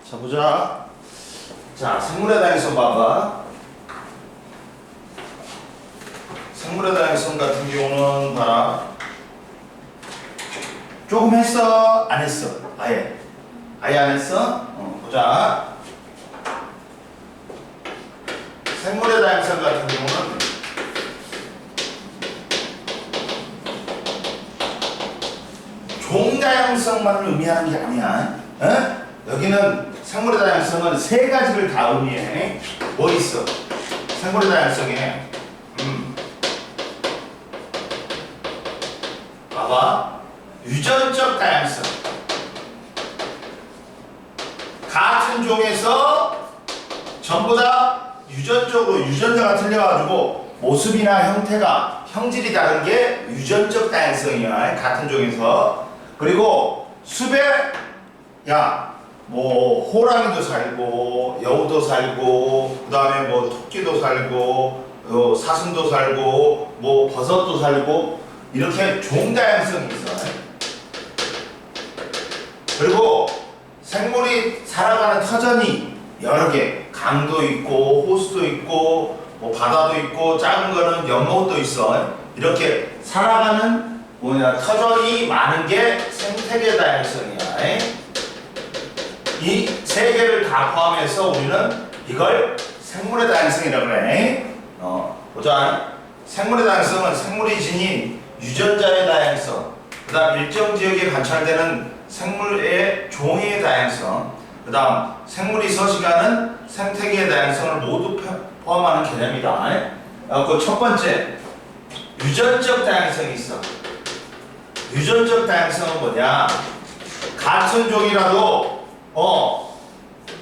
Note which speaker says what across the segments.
Speaker 1: 자, 보자. 자, 생물의 다양성 봐봐. 생물의 다양성 같은 경우는 봐라. 조금 했어? 안 했어? 아예? 아예 안 했어? 보자. 생물의 다양성 같은 경우는 종 다양성만을 의미하는 게 아니야. 어? 여기는 생물의 다양성은 세 가지를 다 의미해. 뭐 있어? 생물의 다양성에 봐봐. 유전적 다양성. 같은 종에서 전부 다 유전적으로 유전자가 틀려가지고 모습이나 형태가 형질이 다른 게 유전적 다양성이야. 같은 종에서. 그리고 숲에 뭐 호랑이도 살고 여우도 살고 그 다음에 뭐 토끼도 살고 사슴도 살고 뭐 버섯도 살고 이렇게 종 다양성이 있어. 그리고 생물이 살아가는 터전이 여러 개, 강도 있고 호수도 있고 뭐 바다도 있고 작은 거는 연못도 있어. 이렇게 살아가는 터전이 많은 게 생태계 다양성이야. 이 세 개를 다 포함해서 우리는 이걸 생물의 다양성이라고 그래. 보자. 생물의 다양성은 생물이 지닌 유전자의 다양성, 그 다음 일정 지역에 관찰되는 생물의 종의 다양성, 그 다음 생물이 서식하는 생태계의 다양성을 모두 포함하는 개념이다. 그 첫 번째, 유전적 다양성이 있어. 유전적 다양성은 뭐냐? 같은 종이라도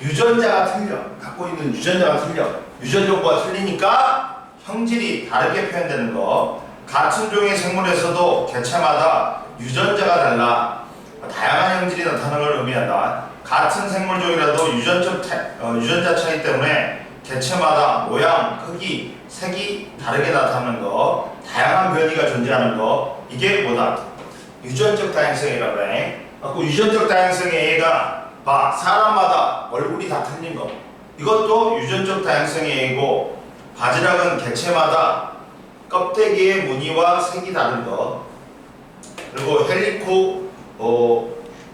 Speaker 1: 유전자가 틀려. 갖고 있는 유전자가 틀려. 유전 정보가 틀리니까 형질이 다르게 표현되는 거. 같은 종의 생물에서도 개체마다 유전자가 달라. 다양한 형질이 나타나는 걸 의미한다. 같은 생물종이라도 유전자 차이 때문에 개체마다 모양, 크기, 색이 다르게 나타나는 거. 다양한 변이가 존재하는 거. 이게 뭐다? 유전적 다양성이라고 해. 그 유전적 다양성의 예가 사람마다 얼굴이 다 틀린 거. 이것도 유전적 다양성의 예고, 바지락은 개체마다 껍데기의 무늬와 색이 다른 거. 그리고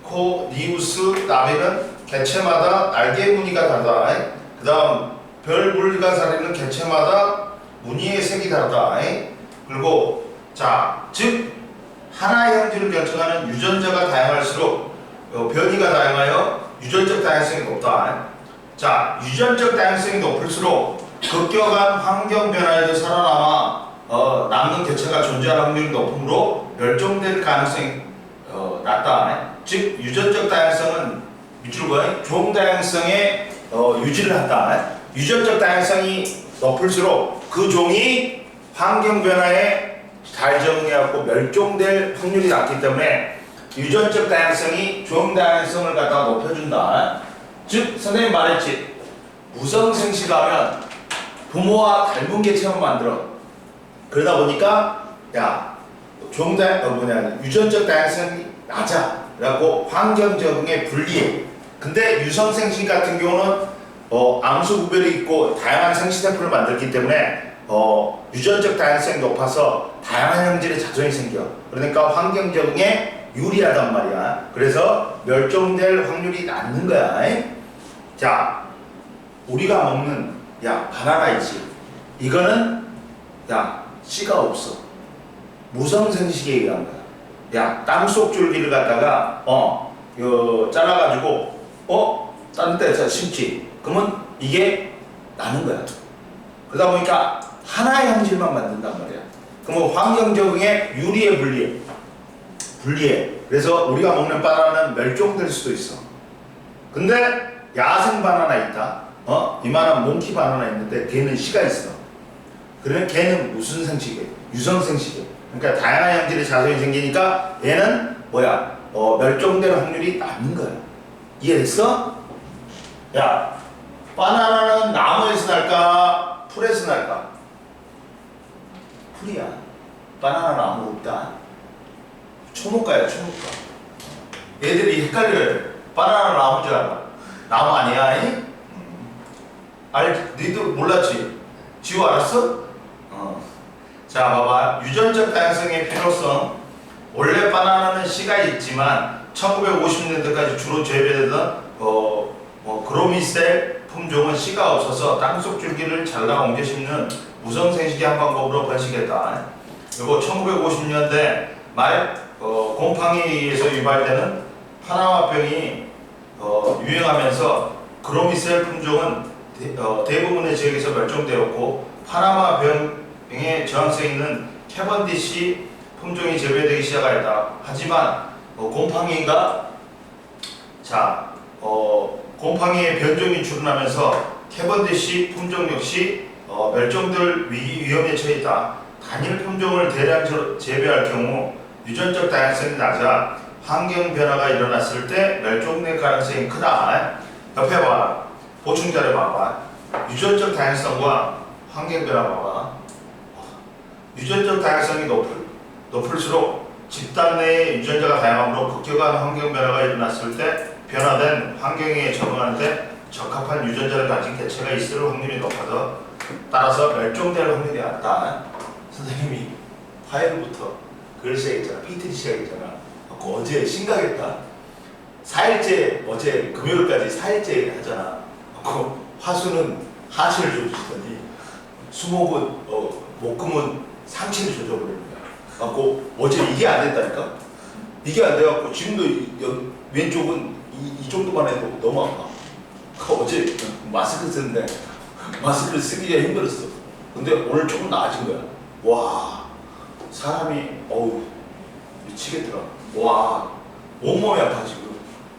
Speaker 1: 헬리코니우스 나비는 개체마다 날개 무늬가 다르다. 그 다음 별물가사리는 개체마다 무늬의 색이 다르다. 그리고 즉 하나의 형질을 결정하는 유전자가 다양할수록 변이가 다양하여 유전적 다양성이 높다. 유전적 다양성이 높을수록 급격한 환경 변화에도 살아남아 남는 개체가 존재할 확률이 높으므로 멸종될 가능성이 낮다. 즉 유전적 다양성은 밑줄 그어 종 다양성의 유지를 한다. 유전적 다양성이 높을수록 그 종이 환경 변화에 잘 적응해갖고 멸종될 확률이 낮기 때문에 유전적 다양성이 종 다양성을 갖다가 높여준다. 즉 선생님 말했지, 무성생식하면 부모와 닮은 개체만 만들어. 그러다 보니까 유전적 다양성이 낮아. 그래갖고 환경 적응에 불리해. 근데 유성생식 같은 경우는 암수 구별이 있고 다양한 생식세포를 만들기 때문에 유전적 다양성이 높아서 다양한 형질의 자손이 생겨. 그러니까 환경 적응에 유리하단 말이야. 그래서 멸종될 확률이 낮는 거야. 우리가 먹는 바나나 있지. 이거는 씨가 없어. 무성생식에 의한 거야. 땅속 줄기를 갖다가 잘라가지고 다른 데서 심지. 그러면 이게 나는 거야. 그러다 보니까 하나의 형질만 만든단 말이야. 그러면 환경 적응에 유리해, 불리해. 그래서 우리가 먹는 바나나는 멸종될 수도 있어. 근데 야생 바나나 있다. 이만한 몽키 바나나 있는데 걔는 씨가 있어. 그러면 걔는 무슨 생식이에요? 유성생식이에요. 그러니까 다양한 형질의 자손이 생기니까 얘는 멸종될 확률이 낮은 거야. 이해됐어? 바나나는 나무에서 날까? 풀에서 날까? 풀이야. 바나나 나무 없다. 초목가야, 초목가. 애들이 헷갈려요. 바나나 나무인 줄 알아. 나무 아니야? 이? 니도 몰랐지? 지우 알았어? 자, 봐봐. 유전적 다양성의 필요성. 원래 바나나는 씨가 있지만 1950년대까지 주로 재배되던 그로미셀 품종은 씨가 없어서 땅속 줄기를 잘라 옮겨 심는 무성 생식의 한 방법으로 번식했다. 그리고 1950년대 말 곰팡이에서 유발되는 파나마병이 유행하면서 그로미셀 품종은 대부분의 지역에서 멸종되었고 파나마병에 저항성 있는 캐번디시 품종이 재배되기 시작하였다. 하지만 곰팡이의 변종이 줄어나면서 캐번디시 품종 역시 멸종될 위험에 처해 있다. 단일 품종을 대량 재배할 경우 유전적 다양성이 낮아 환경 변화가 일어났을 때 멸종될 가능성이 크다. 옆에 봐. 보충 자료 봐봐. 유전적 다양성과 환경 변화 봐봐. 유전적 다양성이 높을수록 집단 내의 유전자가 다양함으로 급격한 환경 변화가 일어났을 때 변화된 환경에 적응하는데 적합한 유전자를 가진 개체가 있을 확률이 높아서 따라서 멸종될 확률이 낮다. 선생님이 화요일부터 글 시작했잖아. PT 시작했잖아. 어제 심각했다. 4일째 어제 금요일까지 4일째 하잖아. 화수는 하체를 줘주시더니 수목은 목금은 상체를 줘줘버리는 거야. 어제 이게 안 됐다니까? 이게 안 돼갖고 지금도 왼쪽은 이 정도만 해도 너무 아파. 어제 마스크 쓰는데 마스크를 쓰기가 힘들었어. 근데 오늘 조금 나아진 거야. 와, 사람이 미치겠더라. 와, 온몸이 아파 지금.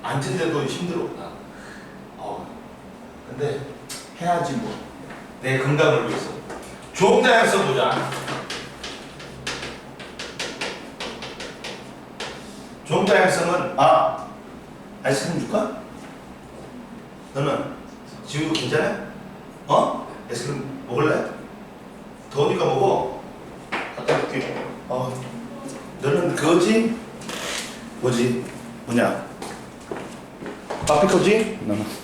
Speaker 1: 앉은데도 힘들어. 근데 해야지 뭐. 내 건강을 위해서. 좋은 다양성 보자. 좋은 다양성은 아이스크림 줄까? 너는 지우도 괜찮아? 아이스크림 먹을래? 더우니까 먹어. 갖다 줄게. 너는 그거지? 뭐냐? 파피코지? 너는.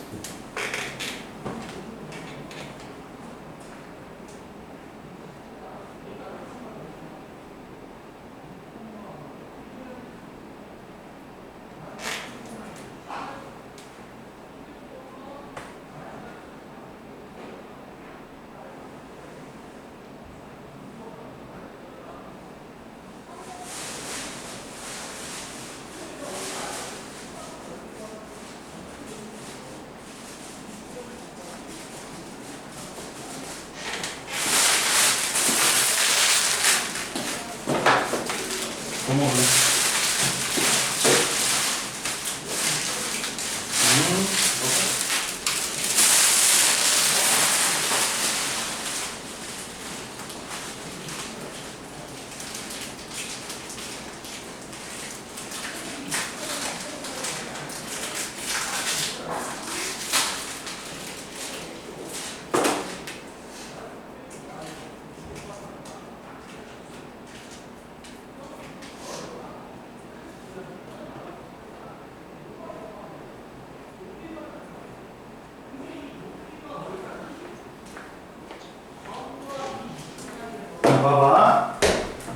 Speaker 1: 봐봐.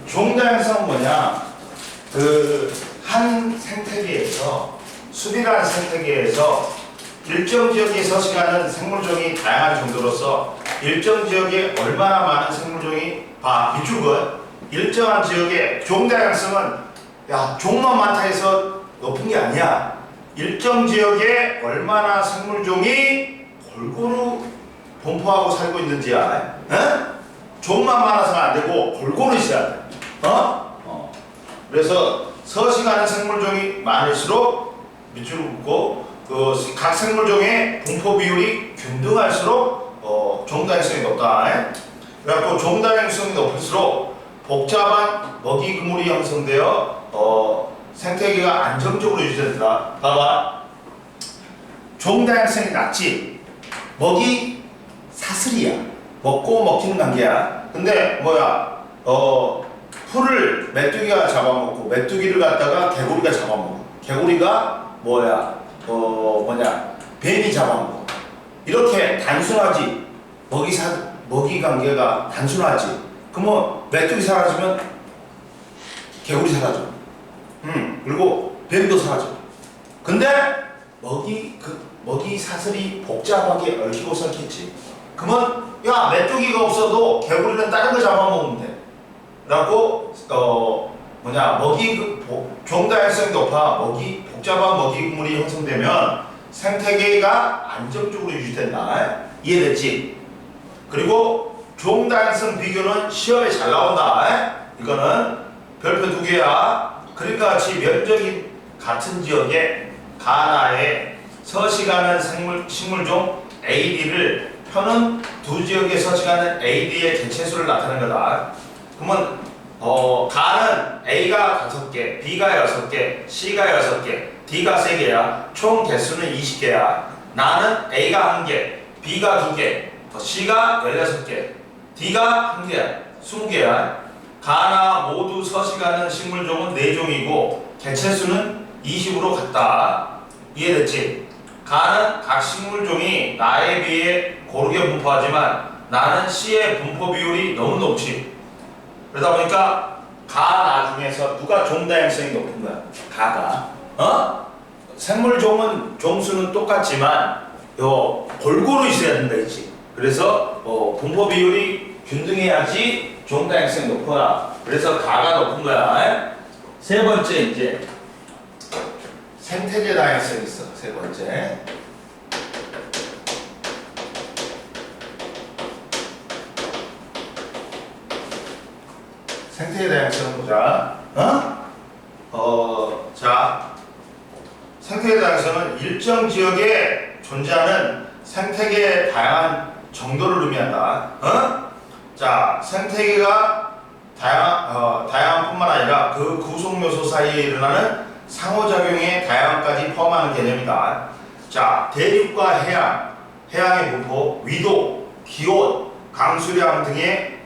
Speaker 1: 종다양성은 뭐냐? 한 생태계에서 수비라는 생태계에서 일정 지역에 서식하는 생물종이 다양한 정도로서 일정 지역에 얼마나 많은 생물종이 밑줄 그어. 일정한 지역의 종다양성은 종만 많다 해서 높은 게 아니야. 일정 지역에 얼마나 생물종이 골고루 분포하고 살고 있는지야. 종만 많아서가 안 되고 골고루 있어야 돼. 그래서 서식하는 생물종이 많을수록 밑줄을 긋고 각 생물종의 분포 비율이 균등할수록 종다양성이 높다. 그래갖고 종다양성이 높을수록 복잡한 먹이 그물이 형성되어 생태계가 안정적으로 유지된다. 봐봐. 종다양성이 낮지. 먹이 사슬이야. 먹고 먹히는 관계야. 근데 풀을 메뚜기가 잡아먹고 메뚜기를 갖다가 개구리가 잡아먹어. 개구리가 뱀이 잡아먹어. 이렇게 단순하지. 먹이 관계가 단순하지. 그러면 메뚜기 사라지면 개구리 사라져. 그리고 뱀도 사라져. 근데 먹이 사슬이 복잡하게 얽히고 설켰지. 그러면 야 메뚜기가 없어도 개구리는 다른 거 잡아먹으면 돼. 라고 종다양성이 높아 복잡한 먹이물이 형성되면 생태계가 안정적으로 유지된다. 이해됐지? 그리고 종다양성 비교는 시험에 잘 나온다. 이거는 별표 2개야. 그러니까 같이 면적이 같은 지역에 가나에 서식하는 식물종 AD를 표는 두 지역에 서식하는 AD의 개체수를 나타내는 거다. 그러면 가는 A가 5개, B가 6개, C가 6개, D가 3개야. 총 개수는 20개야. 나는 A가 1개, B가 2개, C가 16개, D가 1개야. 20개야. 가나 모두 서식하는 식물종은 4종이고 개체수는 20으로 같다. 이해됐지? 가는 각 식물종이 나에 비해 고르게 분포하지만 나는 C의 분포 비율이 너무 높지. 그러다 보니까 가나 중에서 누가 종다양성이 높은 거야? 가가. 생물종은 종수는 똑같지만 골고루 있어야 된다 했지. 그래서 분포 비율이 균등해야지 종다양성이 높구나. 그래서 가가 높은 거야. 세 번째 이제 생태계 다양성이 있어. 세 번째. 생태계 다양성 보자. 자, 생태계 다양성은 일정 지역에 존재하는 생태계의 다양한 정도를 의미한다. 자, 생태계가 다양한 뿐만 아니라 그 구성 요소 사이에 일어나는 상호작용의 다양함까지 포함하는 개념이다. 자, 대륙과 해양의 분포, 위도, 기온, 강수량 등의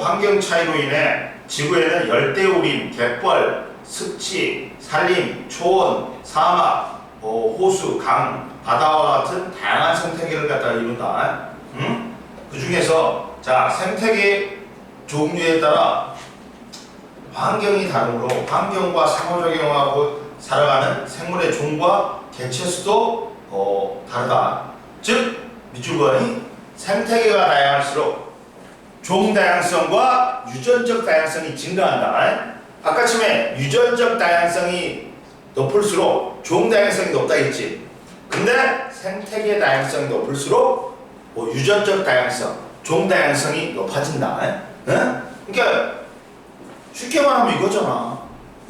Speaker 1: 환경 차이로 인해 지구에는 열대우림, 갯벌, 습지, 산림, 초원, 사막, 호수, 강, 바다와 같은 다양한 생태계를 갖다가 이룬다. 그 중에서 자 생태계 종류에 따라 환경이 다르므로 환경과 상호작용하고 살아가는 생물의 종과 개체수도 다르다. 즉 밑줄거니 생태계가 다양할수록 종다양성과 유전적 다양성이 증가한다. 아까 처음에 유전적 다양성이 높을수록 종다양성이 높다 했지. 근데 생태계 다양성이 높을수록 유전적 다양성, 종다양성이 높아진다. 그러니까 쉽게 말하면 이거잖아.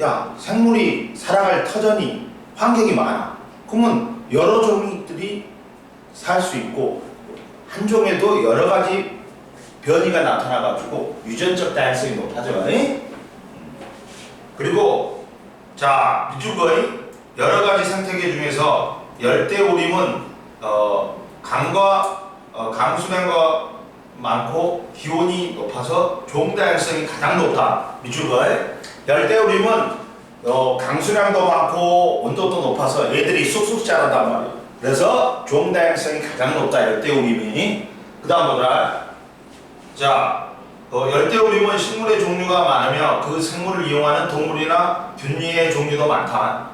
Speaker 1: 야, 생물이 살아갈 터전이 환경이 많아. 그러면 여러 종들이 살 수 있고 한 종에도 여러 가지 변이가 나타나가지고 유전적 다양성이 높아져. 그리고 자 밑줄거리 여러 가지 생태계 중에서 열대우림은 강수량과 많고 기온이 높아서 종다양성이 가장 높다. 밑줄거리 열대우림은 강수량도 많고 온도도 높아서 얘들이 쑥쑥 자란단 말이야. 그래서 종다양성이 가장 높다. 열대우림이. 그 다음 보자. 자, 열대우림은 식물의 종류가 많으며 그 생물을 이용하는 동물이나 균류의 종류도 많다.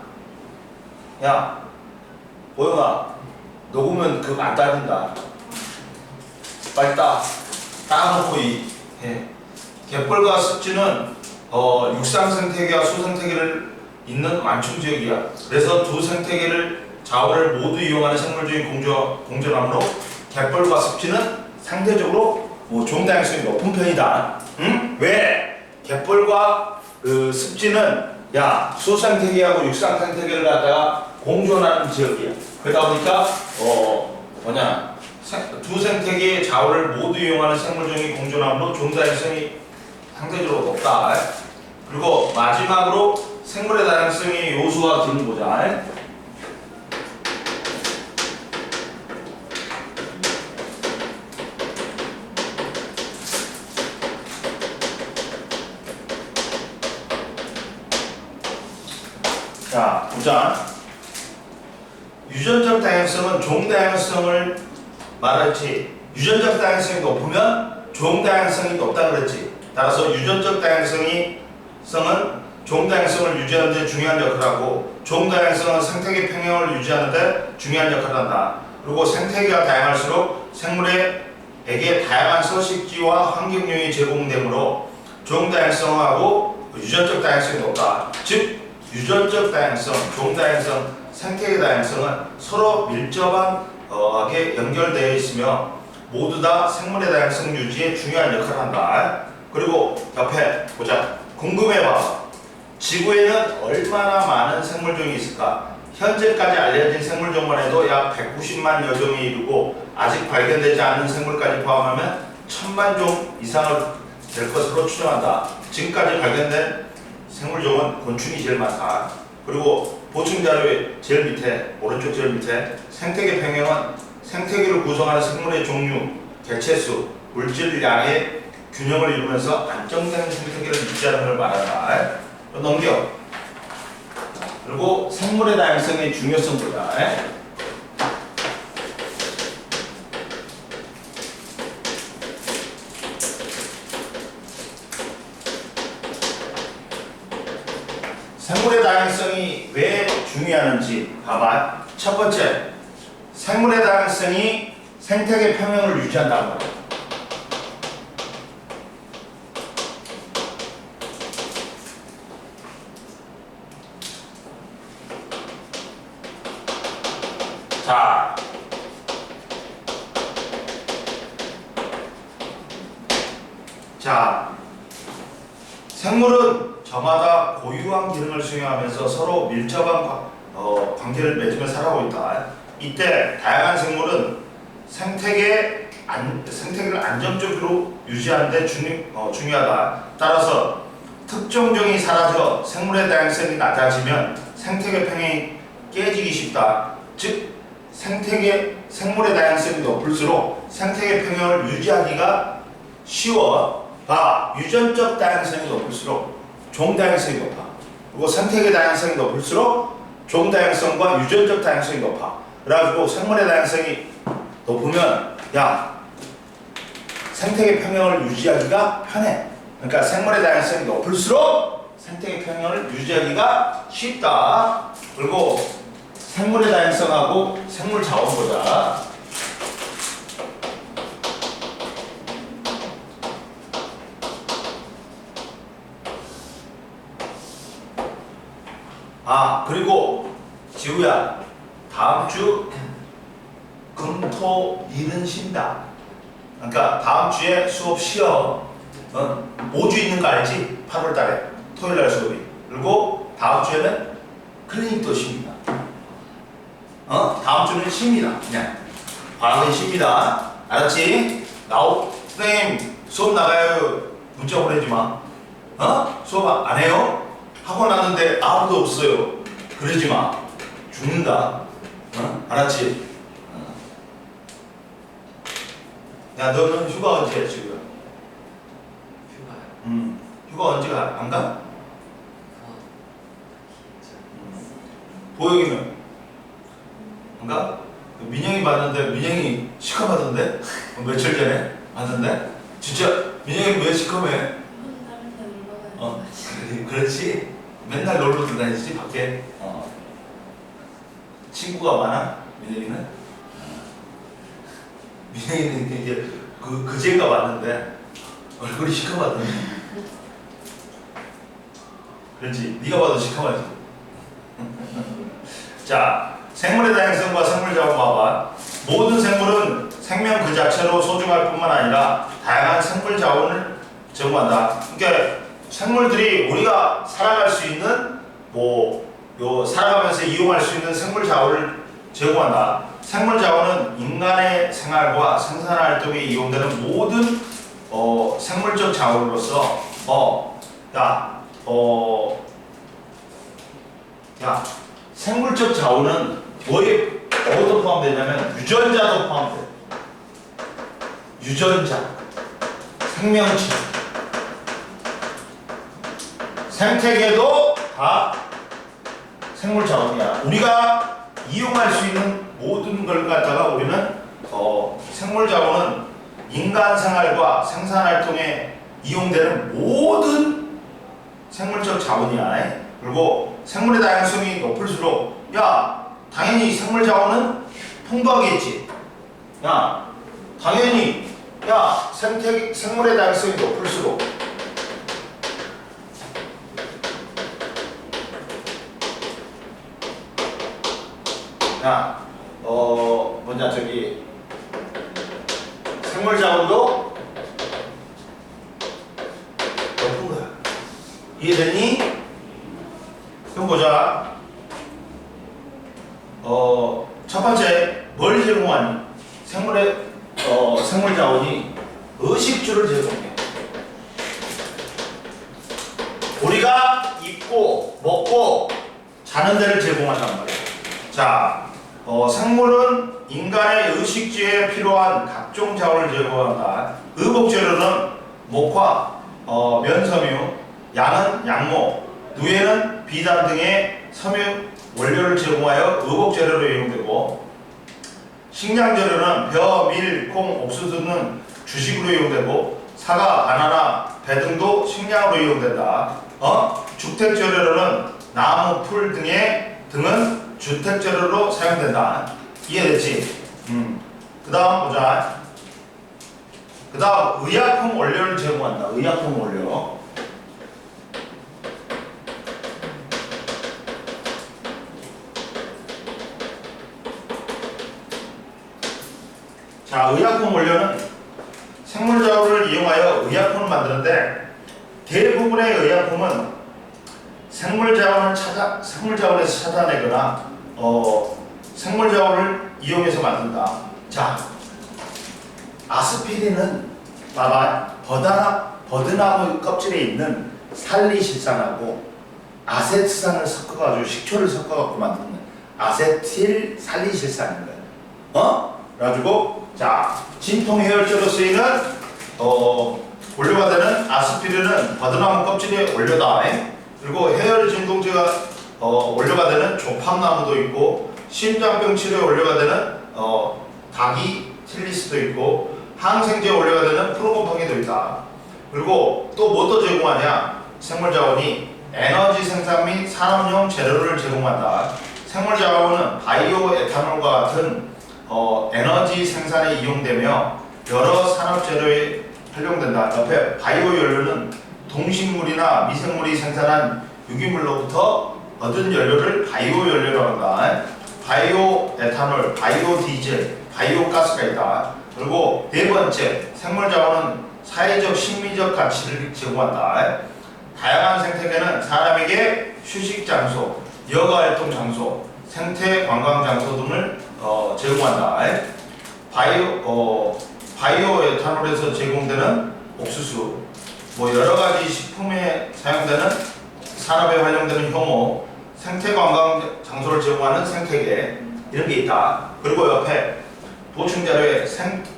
Speaker 1: 야, 보영아, 녹으면 그거 안 따진다. 빨리 따놓고 갯벌과 습지는 육상 생태계와 수 생태계를 잇는 완충 지역이야. 그래서 두 생태계를 자원을 모두 이용하는 생물종이 공존하므로 갯벌과 습지는 상대적으로 종다양성이 높은 편이다. 왜? 갯벌과 습지는 수 생태계하고 육상 생태계를 갖다가 공존하는 지역이야. 그러다 보니까 두 생태계의 자원을 모두 이용하는 생물종이 공존하므로 종다양성이 상대적으로 높다. 그리고 마지막으로 생물의 다양성의 요소와 기능 보자. 자, 보자. 유전적 다양성은 종다양성을 말했지. 유전적 다양성이 높으면 종다양성이 높다 그랬지. 따라서 유전적 다양성은 종다양성을 유지하는 데 중요한 역할을 하고 종다양성은 생태계 평형을 유지하는 데 중요한 역할을 한다. 그리고 생태계가 다양할수록 생물에게 다양한 서식지와 환경용이 제공되므로 종다양성하고 유전적 다양성이 높다. 즉 유전적 다양성, 종다양성, 생태계 다양성은 서로 밀접하게 연결되어 있으며 모두 다 생물의 다양성 유지에 중요한 역할을 한다. 그리고 옆에 보자. 궁금해봐. 지구에는 얼마나 많은 생물종이 있을까? 현재까지 알려진 생물종만 해도 약 190만여 종이 이르고 아직 발견되지 않은 생물까지 포함하면 1000만 종 이상을 될 것으로 추정한다. 지금까지 발견된 생물종은 곤충이 제일 많다. 그리고 보충 자료의 제일 밑에, 오른쪽 제일 밑에 생태계 평형은 생태계를 구성하는 생물의 종류, 개체수, 물질량의 균형을 이루면서 안정된 생태계를 유지하는 걸 말한다. 넘겨. 그리고 생물의 다양성의 중요성 보자. 생물의 다양성이 왜 중요하는지 봐봐. 첫 번째, 생물의 다양성이 생태계 평형을 유지한다는 거야. 자, 생물은 저마다 고유한 기능을 수행하면서 서로 밀접한 관계를 맺으며 살아오고 있다. 이때 다양한 생물은 생태계를 안정적으로 유지하는 데 중요하다. 따라서 특정 종이 사라져 생물의 다양성이 낮아지면 생태계 평형이 깨지기 쉽다. 즉 생물의 다양성이 높을수록 생태계 평형을 유지하기가 쉬워. 유전적 다양성이 높을수록 종다양성이 높아. 그리고 생태계 다양성이 높을수록 종다양성과 유전적 다양성이 높아. 그래가지고 생물의 다양성이 높으면 생태계 평형을 유지하기가 편해. 그러니까 생물의 다양성이 높을수록 생태계 평형을 유지하기가 쉽다. 그리고 생물의 다양성하고 생물 자원 보자. 그리고 지우야, 다음 주 금, 토, 일은 쉰다. 그러니까 다음 주에 수업 쉬어. 5주 있는 거 알지? 8월 달에 토요일 날 수업이. 그리고 다음 주에는 클리닉도 쉽니다. 다음 주는 쉽니다. 그냥 방학은 쉽니다. 알았지? 선생님 수업 나가요. 문자 보내지 마. 수업 안 해요? 하고 났는데 아무도 없어요. 그러지 마. 죽는다. 알았지? 야, 너는 휴가 언제 지금?
Speaker 2: 휴가요?
Speaker 1: 휴가 언제가? 안 가? 보영이는? 안 가? 민영이 봤는데 민영이 시커하던데? 며칠 전에 봤는데? 진짜 민영이 왜 시커매?
Speaker 2: 다른 데 놀러 가요.
Speaker 1: 그렇지. 맨날 놀러 다니지 밖에. 친구가 많아? 민영이는? 민영이는 이제 그제가 봤는데 얼굴이 시커멓던데. 그렇지. 네가 봐도 시커멓지. 자, 생물의 다양성과 생물 자원 봐봐. 모든 생물은 생명 그 자체로 소중할 뿐만 아니라 다양한 생물 자원을 제공한다. 그러니까 생물들이 우리가 살아갈 수 있는 살아가면서 이용할 수 있는 생물 자원을 제공한다. 생물 자원은 인간의 생활과 생산 활동에 이용되는 모든 생물적 자원으로서 생물적 자원은 뭐도 포함되냐면 유전자도 포함돼. 유전자, 생명체, 생태계도 다 생물 자원이야. 우리가 이용할 수 있는 모든 걸 갖다가 우리는 생물자원은 인간 생활과 생산 활동에 이용되는 모든 생물적 자원이야. 그리고 생물의 다양성이 높을수록 야 당연히 생물 자원은 풍부하겠지. 야 당연히 야 생물의 다양성이 높을수록 야 뭐냐 저기 생물 자원도 높은 거야. 이해됐니? 그럼 보자. 첫 번째 뭘 제공하니? 생물 자원이 의식주를 제공해. 우리가 입고 먹고 자는 데를 제공한단 말이야. 자, 생물은 인간의 의식주에 필요한 각종 자원을 제공한다. 의복재료는 목화, 면섬유, 양은 양모, 누에는 비단 등의 섬유 원료를 제공하여 의복재료로 이용되고, 식량재료는 벼, 밀, 콩, 옥수수 등은 주식으로 이용되고, 사과, 바나나, 배 등도 식량으로 이용된다. 주택재료로는 나무, 풀 등은 주택재료로 사용된다. 이해됐지? 그 다음 보자. 그 다음 의약품 원료를 제공한다. 의약품 원료. 자, 의약품 원료는 생물자원을 이용하여 의약품을 만드는데, 대부분의 의약품은 생물자원에서 찾아내거나 생물자원을 이용해서 만든다. 자, 아스피린은 봐봐, 버드나무 껍질에 있는 살리실산하고 아세트산을 섞어가지고 식초를 섞어갖고 만드는 아세틸 살리실산인 거야. 그래가지고 자, 진통 해열제로 쓰이는 원료가 되는 아스피린은 버드나무 껍질의 원료다. 그리고 해열 진통제가 원료가 되는 조팝나무도 있고, 심장병 치료에 원료가 되는 다기틸리스도 있고, 항생제 원료가 되는 프로고팡이도 있다. 그리고 또 뭐 또 제공하냐? 생물자원이 에너지 생산 및 산업용 재료를 제공한다. 생물자원은 바이오 에탄올과 같은 에너지 생산에 이용되며 여러 산업 재료에 활용된다. 옆에 바이오 연료는 동식물이나 미생물이 생산한 유기물로부터 얻은 연료를 바이오 연료라고 한다. 바이오 에탄올, 바이오 디젤, 바이오 가스가 있다. 그리고 네 번째, 생물 자원은 사회적 심리적 가치를 제공한다. 다양한 생태계는 사람에게 휴식 장소, 여가 활동 장소, 생태 관광 장소 등을 제공한다. 바이오 에탄올에서 제공되는 옥수수, 뭐 여러 가지 식품에 사용되는 산업에 활용되는 효모, 생태 관광 장소를 제공하는 생태계, 이런 게 있다. 그리고 옆에 보충 자료에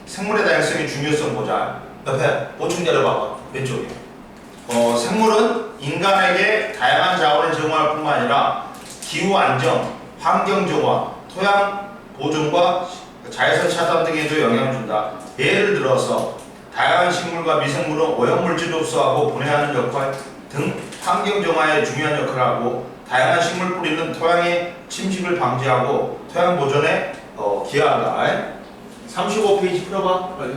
Speaker 1: 생물의 다양성의 중요성 보자. 옆에 보충 자료 봐봐. 왼쪽에. 생물은 인간에게 다양한 자원을 제공할 뿐만 아니라 기후 안정, 환경 정화, 토양 보존과 자외선 차단 등에도 영향을 준다. 예를 들어서 다양한 식물과 미생물은 오염물질을 흡수하고 분해하는 역할 등 환경 정화에 중요한 역할을 하고, 다양한 식물 뿌리는 토양의 침식을 방지하고 토양 보존에 기여한다. 35페이지 풀어봐. 빨리.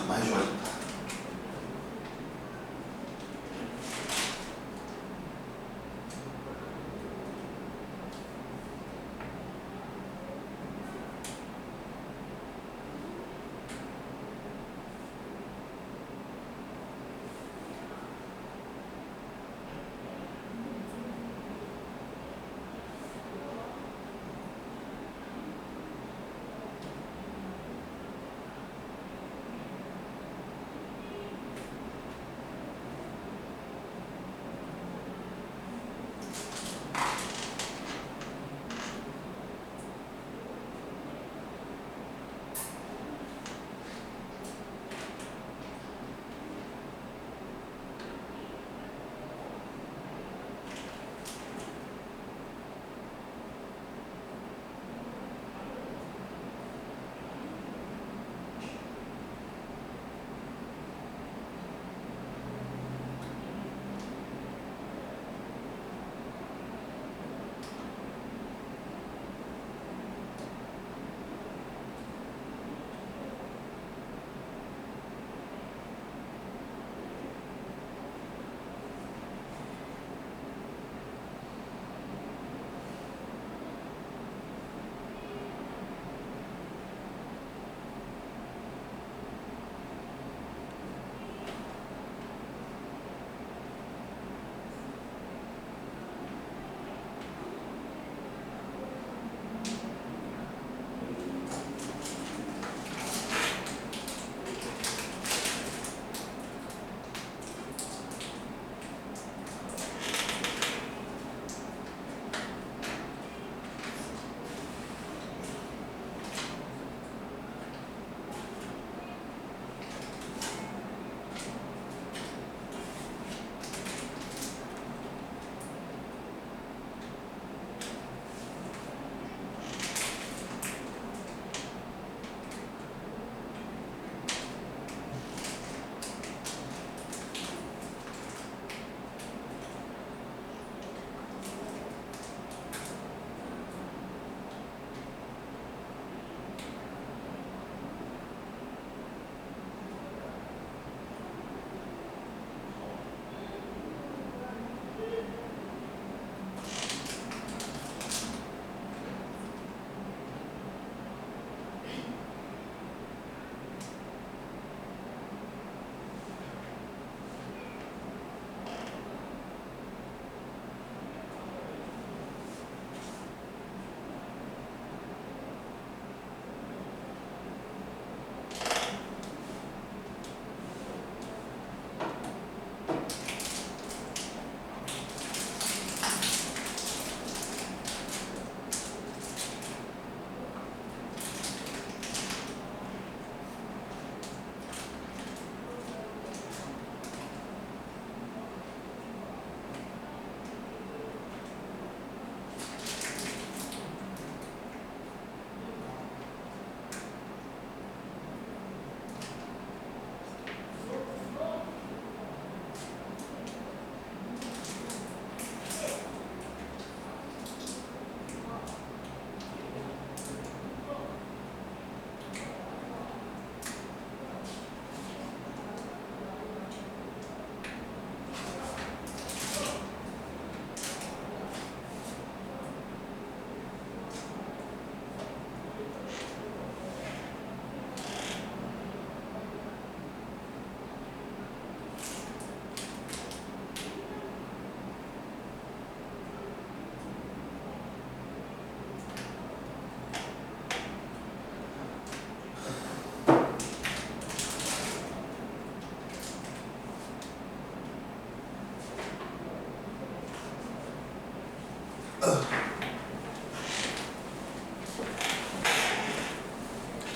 Speaker 1: 많이 좋아졌다.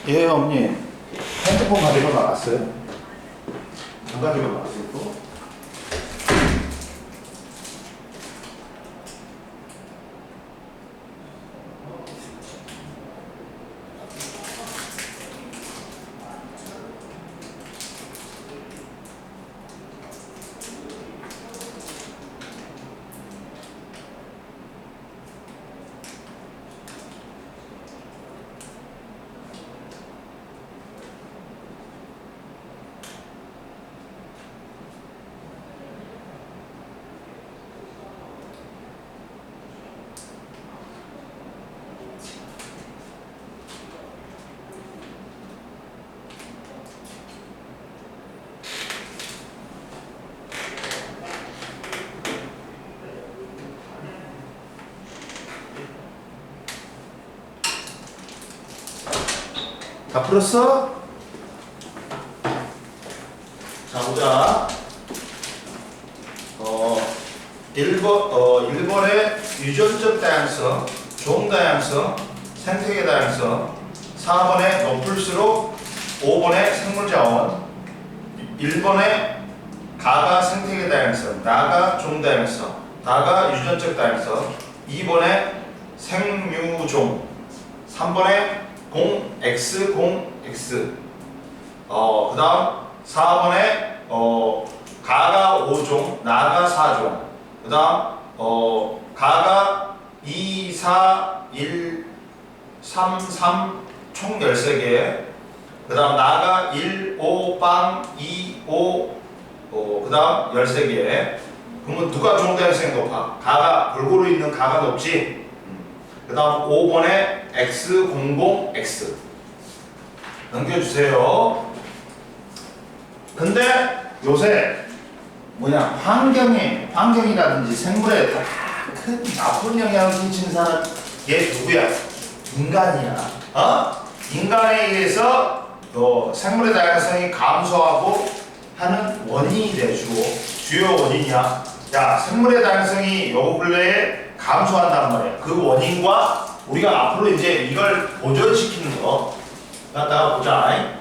Speaker 1: 예, 어머니. 핸드폰 가지고 나갔어요? 안 가지고 나갔어요, 또? 다 풀었어? 자, 보자. 1번의 유전적 다양성, 종 다양성, 생태계 다양성. 4번에 높을수록 5번의 생물자원. 1번에 가가 생태계 다양성, 나가 종 다양성, 나가 유전적 다양성. 2번에 생유종. 3번에 X, X. 그 다음 4번에 가가 5종, 나가 4종. 그 다음 가가 2, 4, 1, 3, 3, 총 13개. 그 다음 나가 1, 5, 빵, 2, 5, 그 다음 13개. 그러면 누가 종 다양성이 높아? 가가, 골고루 있는 가가 높지? 그 다음 5번에 X, 00, X. 넘겨주세요. 근데 요새 환경이라든지 생물에 다 큰 나쁜 영향을 끼치는 사람, 얘 누구야? 인간이야. 인간에 의해서 생물의 다양성이 감소하고 하는 원인이 돼, 주요 원인이야. 야, 생물의 다양성이 요 근래에 감소한단 말이야. 그 원인과 우리가 앞으로 이제 이걸 보존시키는 거 갖다가 보자.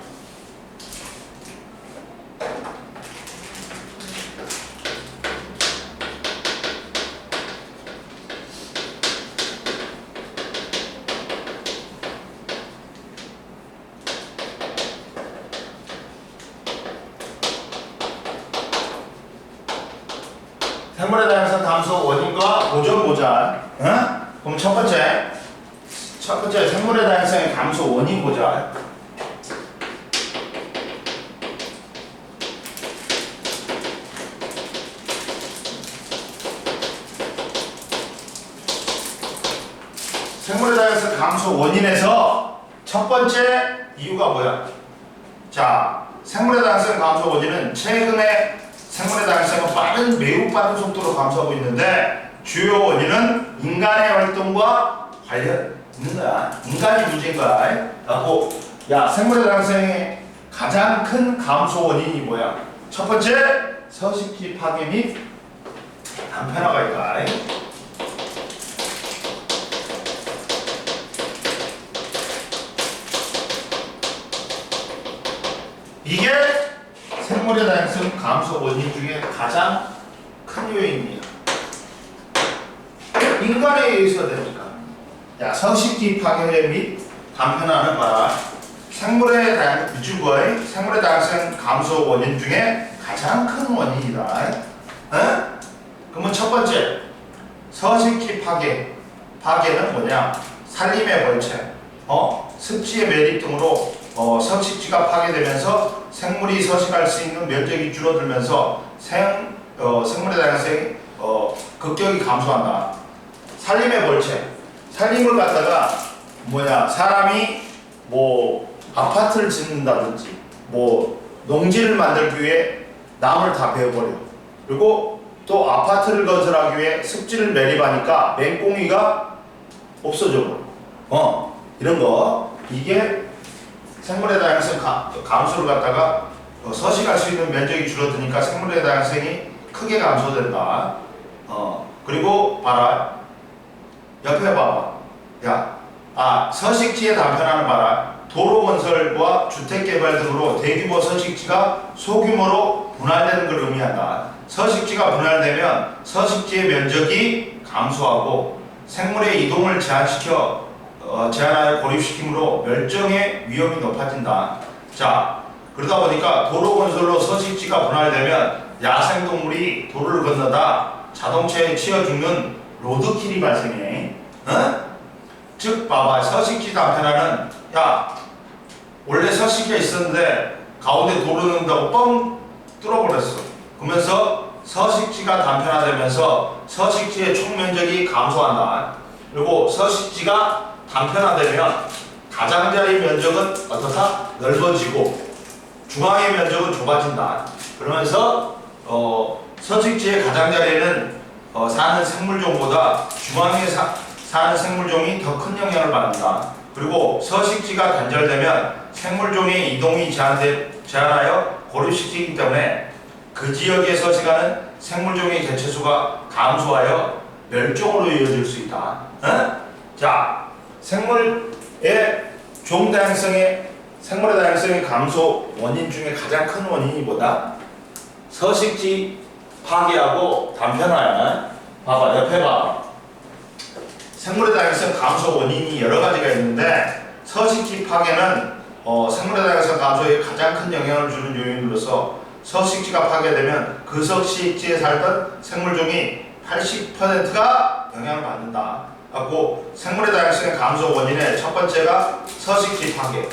Speaker 1: 생물의 다양성 감소 원인과 보존 보자. 그럼 첫 번째 생물의 다양성의 감소 원인 보자. 생물의 다양성 감소 원인에서 첫 번째 이유가 뭐야? 자, 생물의 다양성 감소 원인은 최근에 생물의 다양성은 매우 빠른 속도로 감소하고 있는데 주요 원인은 인간의 활동과 관련 있는 거야. 인간이 문제인 거야. 라고. 야, 생물의 다양성의 가장 큰 감소 원인이 뭐야? 첫 번째, 서식지 파괴 및 단편화가 있다. 이게 생물의 다양성 감소 원인 중에 가장 큰 요인이야. 인간에 의해서 되니까. 야, 서식지 파괴 및 단편화는 봐라. 생물의 다양성 감소 원인 중에 가장 큰 원인이다. 그러면 첫 번째, 서식지 파괴. 파괴는 뭐냐? 산림의 벌채, 습지의 매립 등으로 서식지가 파괴되면서 생물이 서식할 수 있는 면적이 줄어들면서 생물의 다양성이 급격히 감소한다. 산림의 벌채. 산림을 갖다가 사람이 아파트를 짓는다든지 농지를 만들기 위해 나무를 다 베어버려. 그리고 또 아파트를 건설하기 위해 습지를 매립하니까 맹꽁이가 없어져 버려. 이런 거. 이게 생물의 다양성 감소를 갖다가 서식할 수 있는 면적이 줄어드니까 생물의 다양성이 크게 감소된다. 그리고 봐라. 옆에 봐봐. 야, 서식지의 단편화는 봐라. 도로 건설과 주택 개발 등으로 대규모 서식지가 소규모로 분할되는 걸 의미한다. 서식지가 분할되면 서식지의 면적이 감소하고 생물의 이동을 제한하여 고립시키므로 멸종의 위험이 높아진다. 자, 그러다 보니까 도로 건설로 서식지가 분할되면 야생동물이 도로를 건너다 자동차에 치여 죽는 로드킬이 발생해. 즉 봐봐, 서식지 단편화는 야 원래 서식지가 있었는데 가운데 도로 넣는다고 뻥 뚫어버렸어. 그러면서 서식지가 단편화되면서 서식지의 총면적이 감소한다. 그리고 서식지가 단편화되면 가장자리 면적은 어떻다? 넓어지고 중앙의 면적은 좁아진다. 그러면서 서식지의 가장자리에는 사는 생물종보다 중앙에 사는 생물종이 더 큰 영향을 받는다. 그리고 서식지가 단절되면 생물종의 이동이 제한하여 고립시키기 때문에 그 지역에 서식하는 생물종의 개체수가 감소하여 멸종으로 이어질 수 있다. 자, 생물의 다양성의 감소 원인 중에 가장 큰 원인이 뭐다? 서식지 파괴하고 단편화야. 봐봐, 옆에 봐. 생물의 다양성 감소 원인이 여러 가지가 있는데 서식지 파괴는 생물의 다양성 감소에 가장 큰 영향을 주는 요인으로서 서식지가 파괴되면 그 서식지에 살던 생물종이 80%가 영향을 받는다. 하고 생물의 다양성의 감소 원인의 첫 번째가 서식지 파괴,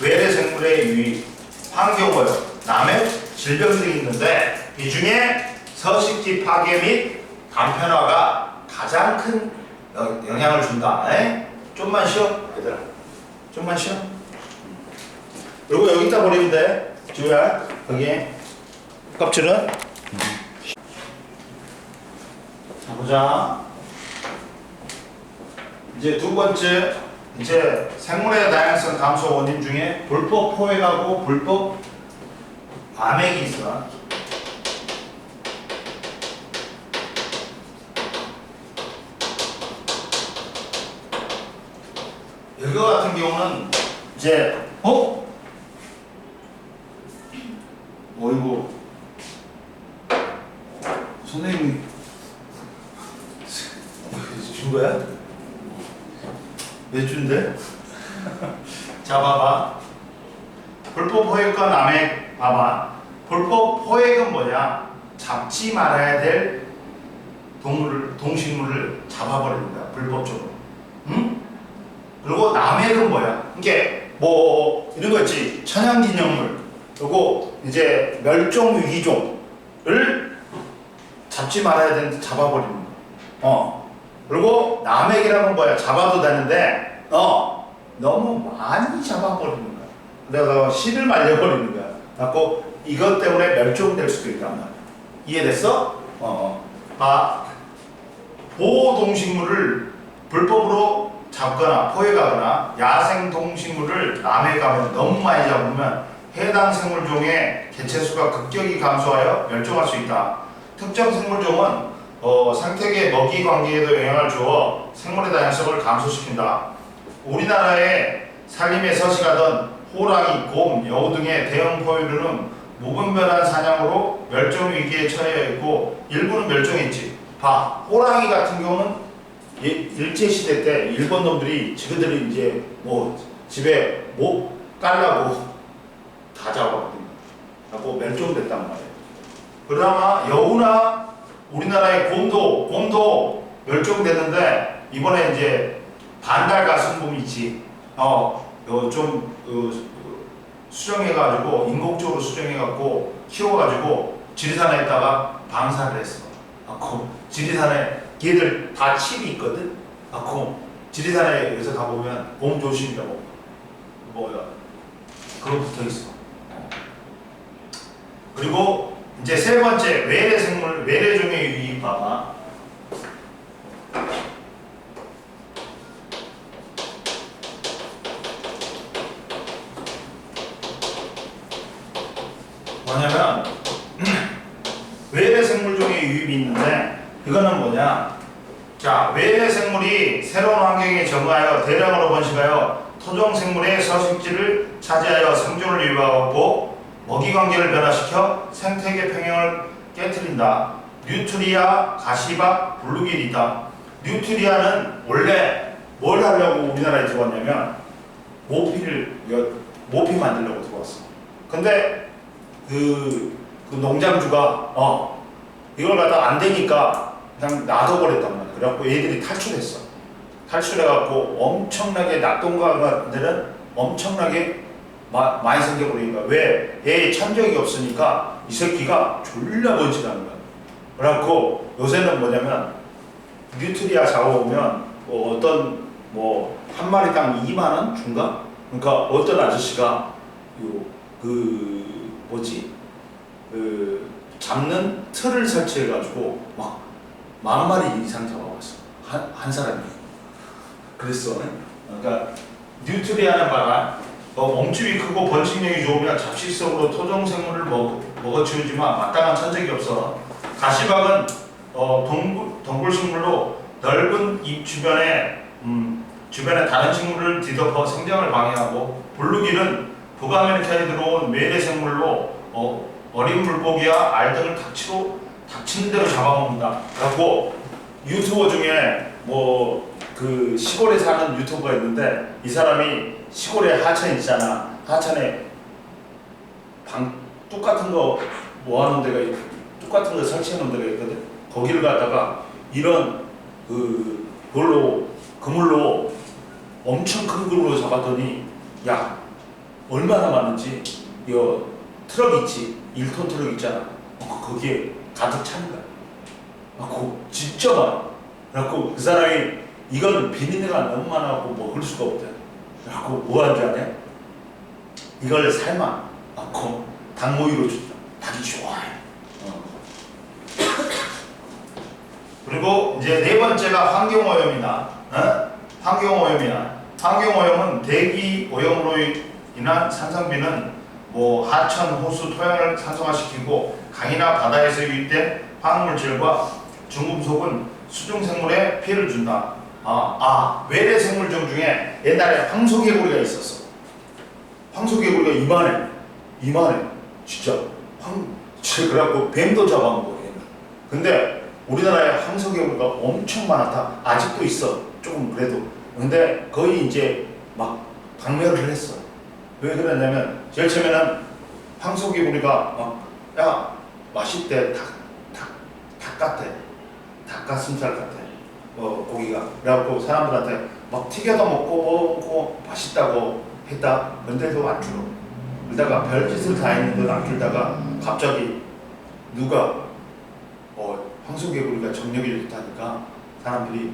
Speaker 1: 외래 생물의 유입, 환경오염, 남의 질병 등이 있는데 이 중에 서식지 파괴 및 단편화가 가장 큰 영향을 준다. 좀만 쉬어, 얘들아. 좀만 쉬어. 그리고 여기다 버리면 돼. 지우야, 여기 껍질은. 자, 보자. 이제 두 번째, 이제 생물의 다양성 감소 원인 중에 불법 포획하고 불법 암액이 있어. 이거 같은 경우는 이제 어이구 선생님이 준 거야? 몇 주인데? 자, 봐봐. 불법 포획과 남획 봐봐. 불법 포획은 뭐냐? 잡지 말아야 될 동식물을 잡아버리는 거야, 불법적으로. 응? 그리고 남획은 뭐야? 이게 뭐 이런 거 있지. 천연기념물. 그리고 이제 멸종위기종을 잡지 말아야 되는데 잡아버리는 거. 그리고 남획이라는 건 뭐야? 잡아도 되는데 너무 많이 잡아버리는 거야. 그래서 씨를 말려버리는 거야. 그래서 이것 때문에 멸종될 수도 있단 말이야. 이해됐어? 보호동식물을 불법으로 잡거나 포획하거나 야생동식물을 남획하면 너무 많이 잡으면 해당 생물종의 개체수가 급격히 감소하여 멸종할 수 있다. 특정 생물종은 생태계 먹이 관계에도 영향을 주어 생물의 다양성을 감소시킨다. 우리나라에 산림에 서식하던 호랑이, 곰, 여우 등의 대형 포유류는 무분별한 사냥으로 멸종 위기에 처해 있고 일부는 멸종했지. 봐, 호랑이 같은 경우는 일제 시대 때 일본 놈들이 지그들이 이제 뭐 집에 목 깔라고 다 잡아버린 하고 멸종됐단 말이에요. 그나마 여우나 우리나라의 곰도 멸종됐는데 이번에 이제 반달 가슴곰이 있지. 좀 수정해가지고 인공적으로 수정해갖고 키워가지고 지리산에다가 방사를 했어. 지리산에 걔들 다 칩이 있거든. 지리산에 여기서 가보면 곰 조심이라고 그거 붙어 있어. 그리고 이제 세 번째 외래 생물, 외래종의 유입 봐봐. 뭐냐면 외래 생물종의 유입이 있는데 이거는 뭐냐? 자, 외래 생물이 새로운 환경에 적응하여 대량으로 번식하여 토종 생물의 서식지를 차지하여 생존을 유발하고 먹이 관계를 변화시켜 생태계 평형을 깨트린다. 뉴트리아, 가시박, 블루길이다. 뉴트리아는 원래 뭘 하려고 우리나라에 들어왔냐면 모피 만들려고 들어왔어. 근데 그 농장주가 이걸 갖다 안 되니까 그냥 놔둬버렸단 말이야. 그래갖고 얘들이 탈출했어. 탈출해갖고 엄청나게 낙동강들은 엄청나게 많이 생겨버리니까 왜? 얘 천적이 없으니까 이 새끼가 졸라 번식하는 거야. 그래갖고 요새는 뭐냐면 뉴트리아 잡아오면 어떤 한 마리당 2만 원 준가? 그러니까 어떤 아저씨가 잡는 틀을 설치해가지고 막 10,000마리 이상 잡아왔어. 한 사람이. 그랬어. 그러니까 뉴트리아는 봐라. 몸집이 크고 번식력이 좋으면 잡식성으로 토종 생물을 먹어치우지만 마땅한 천적이 없어. 가시박은 동굴식물로 넓은 입 주변에 다른 식물을 뒤덮어 생장을 방해하고, 블루길은 북아메리카에 들어온 외래 생물로 어린 물고기와 알 등을 닥치는 대로 잡아먹는다. 그래갖고 유튜버 중에 그 시골에 사는 유튜버가 있는데, 이 사람이 시골에 하천 있잖아. 하천에 뚝 같은 거 모아놓은 데가 있고, 뚝 같은 거 설치해 놓은 데가 있거든. 거기를 갖다가 이런 그물로 엄청 큰 그물로 잡았더니, 야, 얼마나 많은지, 트럭 있지, 1톤 트럭 있잖아. 거기에 가득 차는 거야. 진짜 많아. 그래갖고 그 사람이 이건 비린내가 너무 많아갖고 먹을 수가 없대. 그래갖고 뭐 한 줄 아냐? 이걸 삶아. 닭모이로 준다. 닭이 좋아해. 그리고 이제 네 번째가 환경오염이다. 환경오염은 대기 오염으로 인한 산성비는 하천, 호수, 토양을 산성화시키고, 강이나 바다에서 유입된 화학물질과 중금속은 수중생물에 피해를 준다. 외래 생물종 중에 옛날에 황소개구리가 있었어. 황소개구리가 이만해. 진짜. 그래갖고 뱀도 잡아먹어. 근데 우리나라에 황소개구리가 엄청 많았다. 아직도 있어. 조금 그래도. 근데 거의 이제 막 박멸을 했어. 왜 그러냐면, 제일 처음에는 황소개구리가 야, 맛있대. 닭 같아. 닭가슴살 같아. 고기가. 그래갖고 사람들한테 막 튀겨서 먹고 맛있다고 했다. 근데도 안 줄어. 그러다가 별짓을 다 했는데도 안 줄다가 갑자기 누가 황소개구리가 정력이 좋다니까 사람들이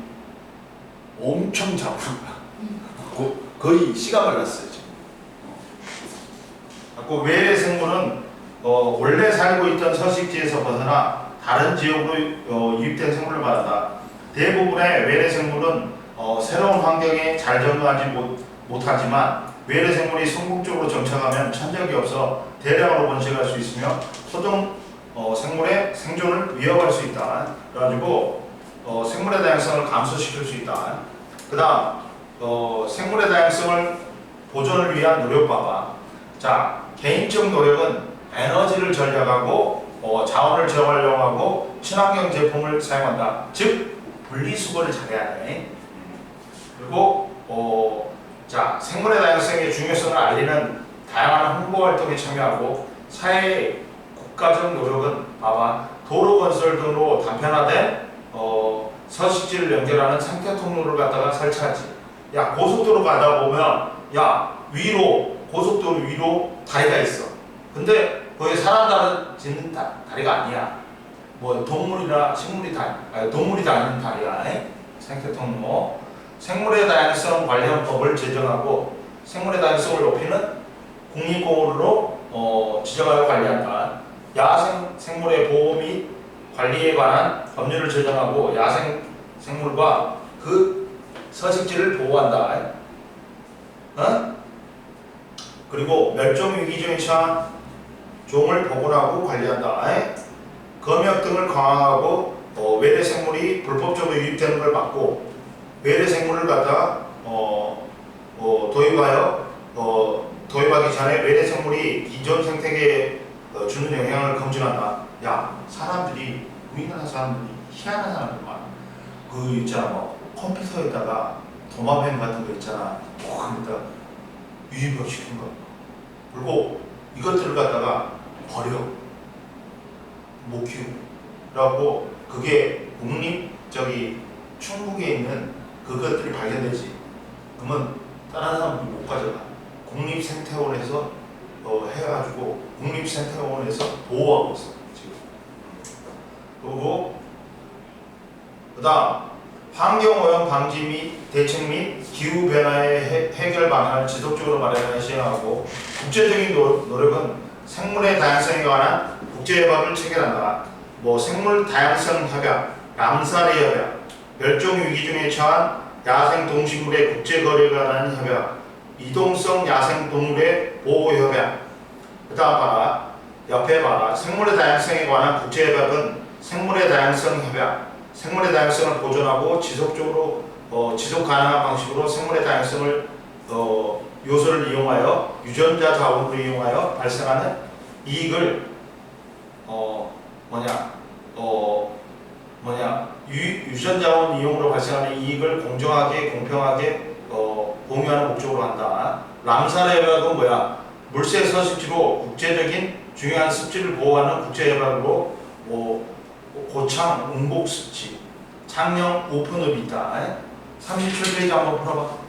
Speaker 1: 엄청 잡는 거야. 거의 씨가 말랐어요 지금. 외래 생물은 원래 살고 있던 서식지에서 벗어나 다른 지역으로 유입된 생물을 말한다. 대부분의 외래 생물은 새로운 환경에 잘 적응하지 못하지만, 외래 생물이 성공적으로 정착하면 천적이 없어 대량으로 번식할 수 있으며 토종 생물의 생존을 위협할 수 있다. 그래가지고 생물의 다양성을 감소시킬 수 있다. 그 다음 생물의 다양성을 보존을 위한 노력 봐봐. 자, 개인적 노력은 에너지를 절약하고 자원을 재활용하고 친환경 제품을 사용한다. 즉 분리수거를 잘해야 돼. 그리고 생물의 다양성의 중요성을 알리는 다양한 홍보 활동에 참여하고, 사회의 국가적 노력은 봐봐. 도로 건설 등으로 단편화된 서식지를 연결하는 상태 통로를 갖다가 설치하지. 야, 고속도로 가다 보면 고속도로 위로 다리가 있어. 근데 거기 사람 짓는 다리가 아니야. 동물이나 동물이 다니는 다리야. 생태 통로. 생물의 다양성 관련법을 제정하고, 생물의 다양성을 높이는 국립공원으로 지정하여 관리한다. 야생 생물의 보호 및 관리에 관한 법률을 제정하고, 야생 생물과 그 서식지를 보호한다. 그리고 멸종 위기종에 처한 종을 복원하고 관리한다. 검역 등을 강화하고, 외래 생물이 불법적으로 유입되는 걸 막고, 외래 생물을 갖다가 도입하기 전에 외래 생물이 기존 생태계에 주는 영향을 검증한다. 야, 사람들이 우리나라 사람들이 희한한 사람들 많아. 그 있잖아, 뭐 컴퓨터에다가 도마뱀 같은 거 있잖아. 그러니까 유입을 시킨 거. 그리고 이것들을 갖다가 버려. 못 키우라고. 그게 충북에 있는 그것들이 발견되지. 그러면 다른 사람들이 못 가져가. 국립생태원에서 해가지고 국립생태원에서 보호하고 있어 지금. 그리고 그다음 환경오염 방지 및 대책 및 기후 변화의 해결 방안을 지속적으로 마련하여 시행하고 국제적인 노력은 생물의 다양성에 관한 국제협약을 체결한다. 뭐 생물 다양성 협약, 람사르 협약, 멸종 위기 중에 처한 야생 동식물의 국제 거래에 관한 협약, 이동성 야생 동물의 보호 협약. 그다음 봐라. 옆에 봐라. 생물의 다양성에 관한 국제 협약은 생물의 다양성 협약. 생물의 다양성을 보존하고 지속적으로 지속 가능한 방식으로 생물의 다양성을 요소를 이용하여 유전자 자원으로 이용하여 발생하는 이익을 유전자원 이용으로 발생하는 이익을 공정하게 공평하게 공유하는 목적으로 한다. 람사르 협약은 뭐야? 물새 서식지로 국제적인 중요한 습지를 보호하는 국제협약으로 고창 운복 습지, 창녕 오픈읍이 있다. 37페이지 한번 풀어봐.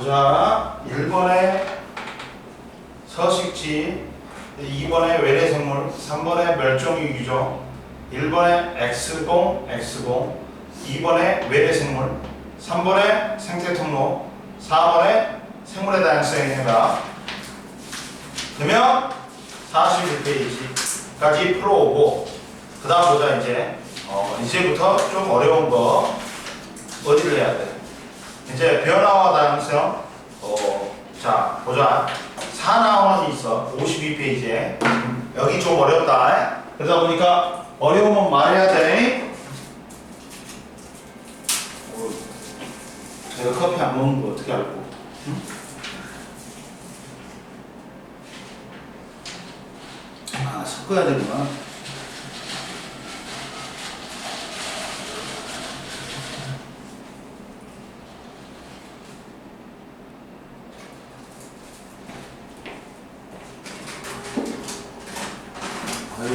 Speaker 1: 보자. 1번에 서식지, 2번에 외래생물, 3번에 멸종위기종, 1번에 X공, 2번에 외래생물, 3번에 생태통로, 4번에 생물의 다양성의 해가. 그러면 41페이지까지 풀어오고, 그 다음 보자. 이제부터 좀 어려운 거 어디를 해야 돼? 이제 변화와 다양성. 자, 보자. 산화원이 있어. 52페이지에. 여기 좀 어렵다. 그러다 보니까 어려우면 말해야 돼. 내가 커피 안 먹는 거 어떻게 알고? 응? 아, 섞어야 되구나. 아유.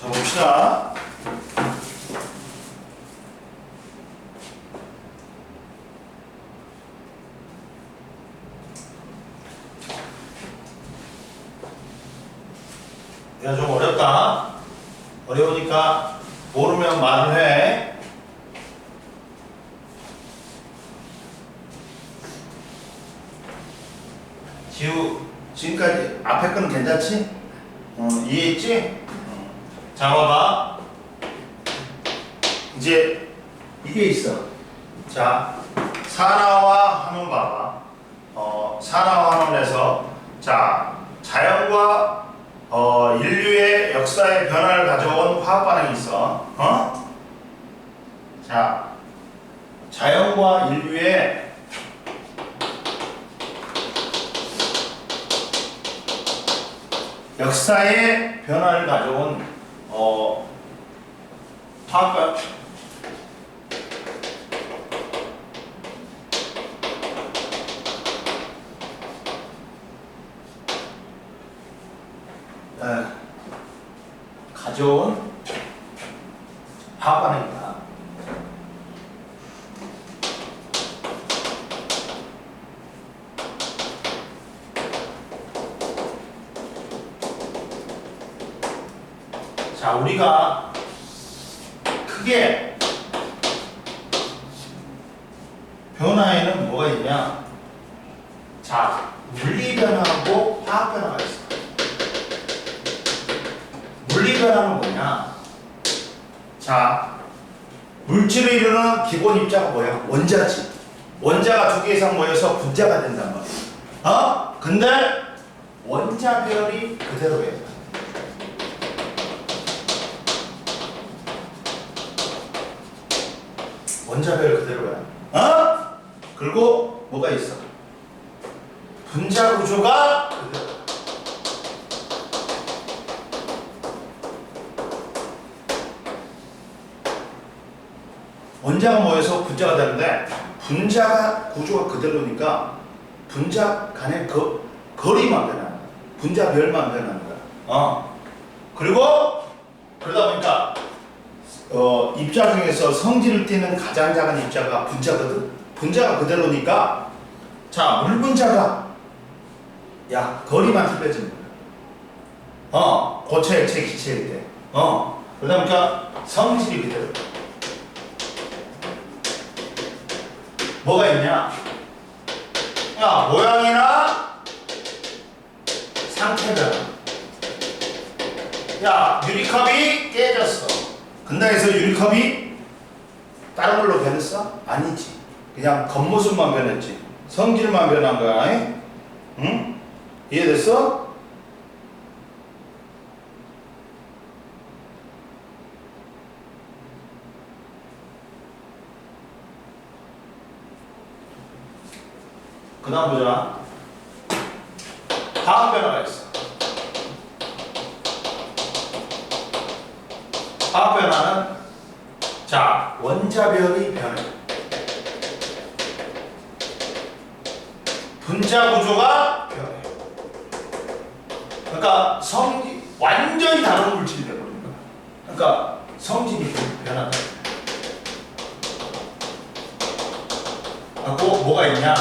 Speaker 1: 자, 봅시다. 야, 좀 어렵다. 어려우니까 모르면 말을 해. 지금까지 앞에 거는 괜찮지? 이해했지? 자, 봐봐. 이제 이게 있어. 자, 산화와 하면 봐봐. 산화와 하면에서 자, 자연과 인류의 역사의 변화를 가져온 화학 반응이 있어. 자, 자연과 인류의 역사의 변화를 가져온 화학 가져온 화학 반응이다. 자, 우리가 크게 변화에는 뭐가 있냐? 자, 물리 변화하고 화학 변화가 있어. 물리 변화는 뭐냐? 자, 물질을 이루는 기본 입자가 뭐야? 원자지. 원자가 2개 이상 모여서 분자가 된단 말이야. 근데 원자별이 그대로예요. 원자별 그대로야. 그리고 뭐가 있어? 분자 구조가 그대로. 원자가 모여서 분자가 되는데 분자 구조가 그대로니까 분자 간의 거리만 변하는 거야. 분자별만 변하는 거야. 그리고 그러다 보니까 입자 중에서 성질을 띠는 가장 작은 입자가 분자거든. 분자가 그대로니까 자, 물 분자가 거리만 틀려지는 거야. 고체, 액체, 기체일 때. 그러다 보니까 성질이 그대로. 뭐가 있냐? 모양이나 상태 변화. 유리컵이 깨졌어. 근당에서 유리컵이 다른 걸로 변했어? 아니지. 그냥 겉모습만 변했지. 성질만 변한 거야. 응? 이해됐어? 그 다음 보자. 화학 변화가 있어. 화학 변화는 자, 원자별이 변해. 분자 구조가 변해. 그러니까 완전히 다른 물질이 되어버린 거야. 그러니까 성질이 변한다. 하고 뭐가 있냐?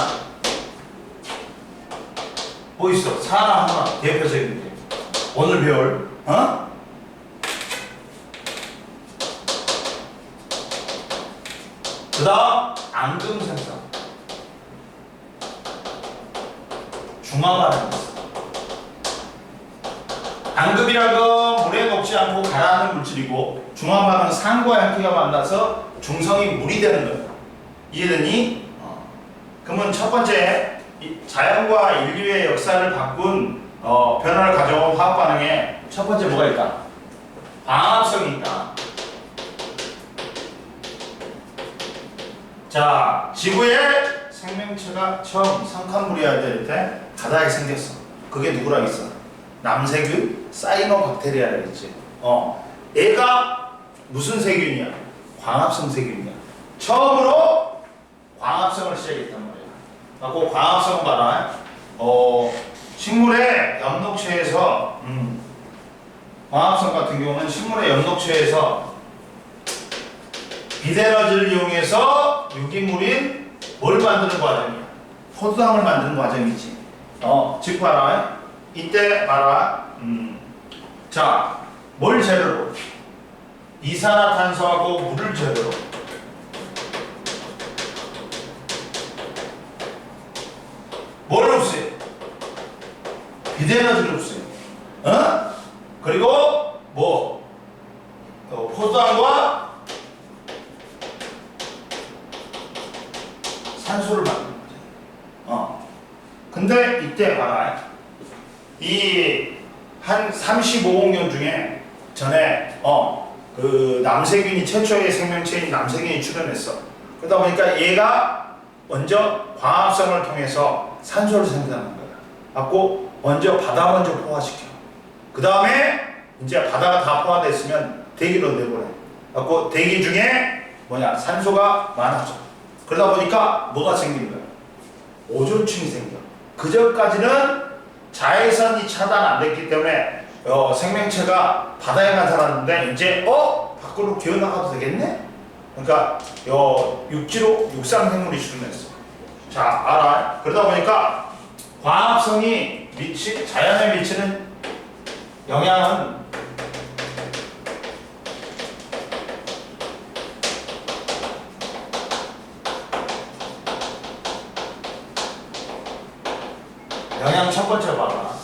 Speaker 1: 뭐 있어? 산화 하나 대표적인 게 오늘 배울 그다음 앙금 생성 중화반응 있어. 앙금이란 건 물에 녹지 않고 가라앉는 물질이고 중화반응 산과氧기가 만나서 중성이 물이 되는 거야. 이해되니? 그러면 첫 번째 자연과 인류의 역사를 바꾼 변화를 가져온 화학 반응에 첫 번째 뭐가 있다? 광합성이 있다. 자, 지구에 생명체가 처음 성칸무리아 될 때 바다에 생겼어. 그게 누구라 했어? 남세균 사이노박테리아라 했지. 얘가 무슨 세균이야? 광합성 세균이야. 처음으로 광합성을 시작했단 말이야. 그 광합성 봐라. 식물의 엽록체에서 광합성 같은 경우는 식물의 엽록체에서 비대너지를 이용해서 유기물인 뭘 만드는 과정이야? 포도당을 만드는 과정이지. 즉 봐라. 이때 봐라. 자, 뭘 재료로? 이산화탄소하고 물을 재료로. 뭘 흡수해? 비대너지를 흡수해. 그리고 뭐? 포도당과 산소를 만드는 거죠. 근데 이때 봐라. 이 한 35억 년 중에 전에 그 남세균이 최초의 생명체인 남세균이 출현했어. 그러다 보니까 얘가 먼저 광합성을 통해서 산소를 생산하는 거야. 갖고 먼저 바다 먼저 포화시켜. 그 다음에 이제 바다가 다 포화됐으면 대기로 내보내. 갖고 대기 중에 산소가 많아져. 그러다 보니까 뭐가 생기는 거야? 오존층이 생겨. 그 전까지는 자외선이 차단 안 됐기 때문에 생명체가 바다에만 살았는데 이제 밖으로 기어나가도 되겠네? 그러니까 육상 생물이 출현했어. 자, 알아. 그러다 보니까 광합성이 자연에 미치는 영향은 영향 첫 번째 봐라.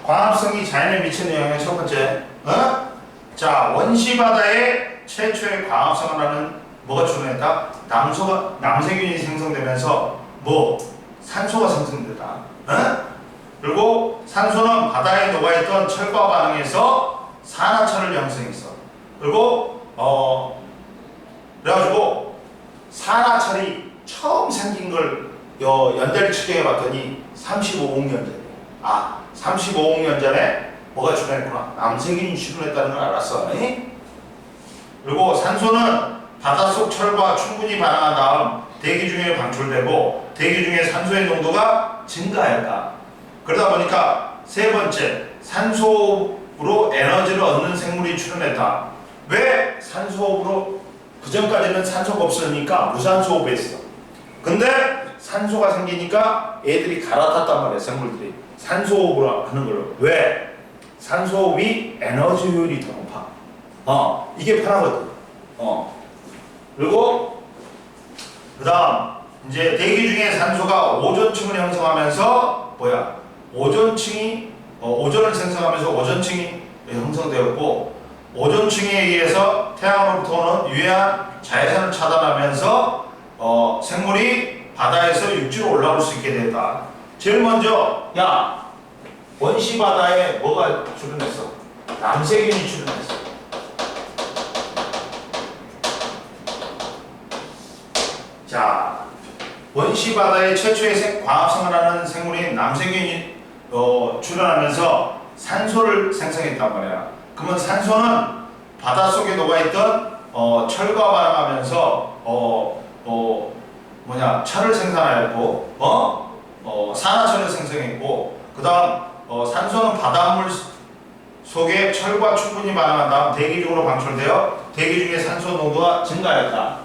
Speaker 1: 광합성이 자연에 미치는 영향 첫 번째. 자, 원시 바다에 최초의 광합성을 하는 뭐가 출현했다? 남세균이 생성되면서 산소가 생성되다. 그리고 산소는 바다에 녹아있던 철과 반응해서 산화철을 형성했어. 그리고 그래가지고 산화철이 처음 생긴 걸 연대를 측정해 봤더니 35억 년 전에 35억 년 전에 뭐가 출현했구나. 남세균이 출현했다는 걸 알았어. 그리고 산소는 바닷속 철과 충분히 반응한 다음 대기 중에 방출되고 대기 중에 산소의 농도가 증가했다. 그러다 보니까 세 번째, 산소호흡으로 에너지를 얻는 생물이 출현했다. 왜 산소호흡으로? 그 전까지는 산소가 없으니까 무산소호흡 했어. 근데 산소가 생기니까 애들이 갈아탔단 말이야. 생물들이 산소호흡을 하는 걸로. 왜? 산소호흡이 에너지 효율이 더 높아. 이게 편하거든. 그리고 그 다음 이제 대기 중에 산소가 오존층을 형성하면서 오존을 생성하면서 오존층이 형성되었고, 오존층에 의해서 태양으로부터 오는 유해한 자외선을 차단하면서 생물이 바다에서 육지로 올라올 수 있게 됐다. 제일 먼저 원시 바다에 뭐가 출현했어? 남세균이 출현했어. 자, 원시 바다에 최초의 광합성을 하는 생물인 남세균이 출현하면서 산소를 생성했단 말이야. 그러면 산소는 바닷속에 녹아있던 철과 반응하면서 철을 생산하였고 산화철을 생성했고, 그 다음 산소는 바닷물 속에 철과 충분히 반응한 다음 대기 중으로 방출되어 대기 중에 산소 농도가 증가했다.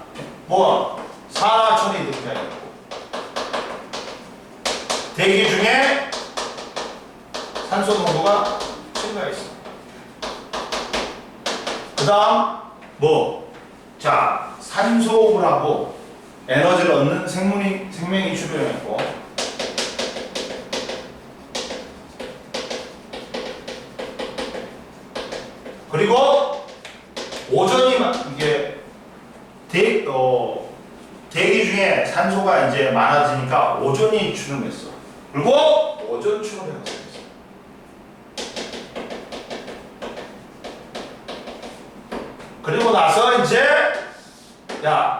Speaker 1: 산화철이 등장했고, 대기 중에 산소 농도가 증가했어. 그 다음 뭐? 자, 산소호흡을 하고 에너지를 얻는 생명이 출현했고, 그리고 오존이 이게 대기 중에 산소가 이제 많아지니까 오존이 출현했어. 그리고 오존 출현했어. 그리고 나서 이제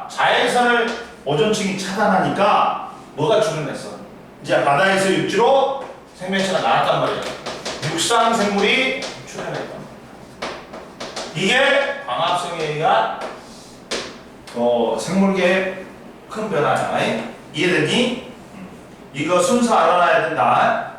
Speaker 1: 자외선을 오존층이 차단하니까 뭐가 출현했어? 이제 바다에서 육지로 생명체가 나왔단 말이야. 육상 생물이 출현했단 말이야. 이게 광합성에 의한 생물계의 큰 변화야. 이해되니? 이거 순서 알아놔야 된다.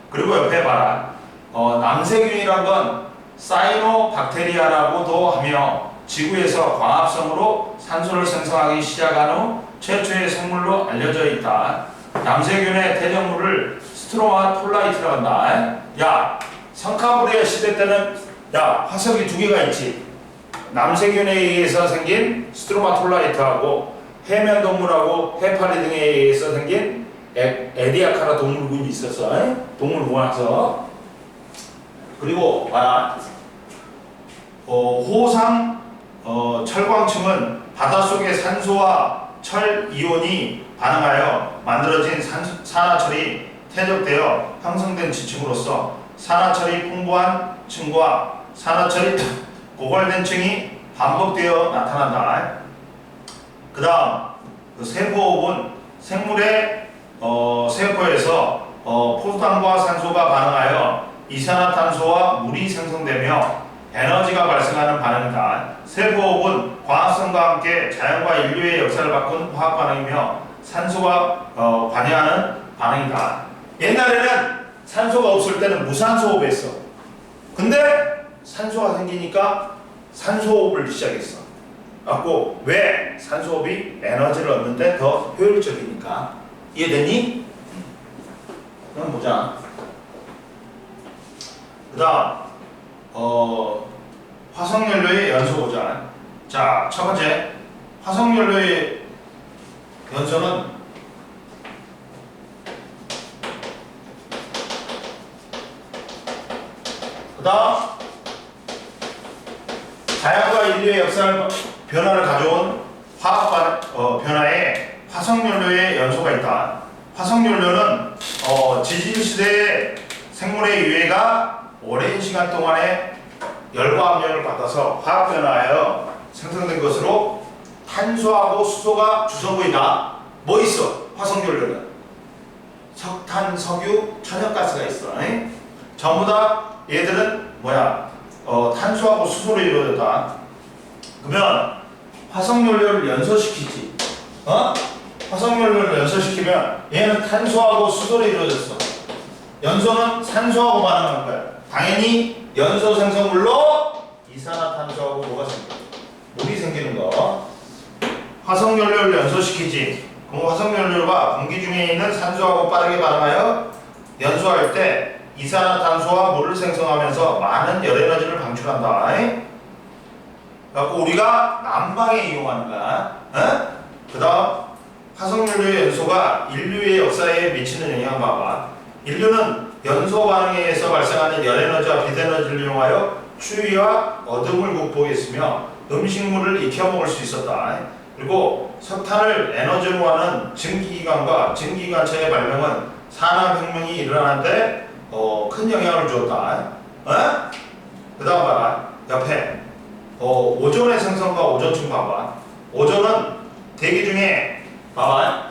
Speaker 1: 그리고 옆에 봐라. 남세균이란 건 사이노박테리아라고도 하며 지구에서 광합성으로 산소를 생성하기 시작한 후 최초의 생물로 알려져 있다. 남세균의 대적물을 스트로마톨라이트라고 한다. 야, 성카브리아 시대 때는 화석이 두 개가 있지. 남세균에 의해서 생긴 스트로마톨라이트하고 해면동물하고 해파리 등에 의해서 생긴 에디아카라 동물군이 있었어. 동물공학서. 그리고 봐라. 호상 철광층은 바닷속의 산소와 철 이온이 반응하여 만들어진 산화철이 퇴적되어 형성된 지층으로서 산화철이 풍부한 층과 산화철이 고갈된 층이 반복되어 나타난다. 그 다음 세포호흡은 생물의 세포에서 포도당과 산소가 반응하여 이산화탄소와 물이 생성되며 에너지가 발생하는 반응이다. 세포호흡은 광합성과 함께 자연과 인류의 역사를 바꾼 화학 반응이며 산소가 관여하는 반응이다. 옛날에는 산소가 없을 때는 무산소호흡 했어. 근데 산소가 생기니까 산소호흡을 시작했어. 갖고 왜? 산소호흡이 에너지를 얻는데 더 효율적이니까. 이해되니? 그럼 보자. 그 다음 화석연료의 연소 보자. 자, 첫 번째 화석연료의 연소는 그 다음 자연과 인류의 역사를 변화를 가져온 화학 변화에 화석연료의 연소가 있다. 화석연료는 지질시대의 생물의 유해가 오랜 시간 동안에 열과 압력을 받아서 화학 변화하여 생성된 것으로 탄소하고 수소가 주성분이다. 뭐 있어? 화석연료는 석탄, 석유, 천연가스가 있어. 전부 다 얘들은 탄소하고 수소로 이루어졌다. 그러면 화석연료를 연소시키지. 화석연료를 연소시키면 얘는 탄소하고 수소로 이루어졌어. 연소는 산소하고 반응하는 거야. 당연히 연소 생성물로 이산화탄소하고 뭐가 생겨? 물이 생기는 거. 화석연료를 연소시키지. 그럼 화석연료가 공기 중에 있는 산소하고 빠르게 반응하여 연소할 때 이산화탄소와 물을 생성하면서 많은 열에너지를 방출한다. 그래서 우리가 난방에 이용하는 거야. 그 다음 화석연료의 연소가 인류의 역사에 미치는 영향 봐봐. 인류는 연소 반응에 의해서 발생하는 열에너지와 빛에너지를 이용하여 추위와 어둠을 극복했으며 음식물을 익혀 먹을 수 있었다. 그리고 석탄을 에너지로 하는 증기기관과 증기기관차의 발명은 산업혁명이 일어나는데 큰 영향을 주었다. 그 다음 봐봐. 옆에 오존의 생성과 오존층 봐봐. 오존은 대기 중에 봐봐.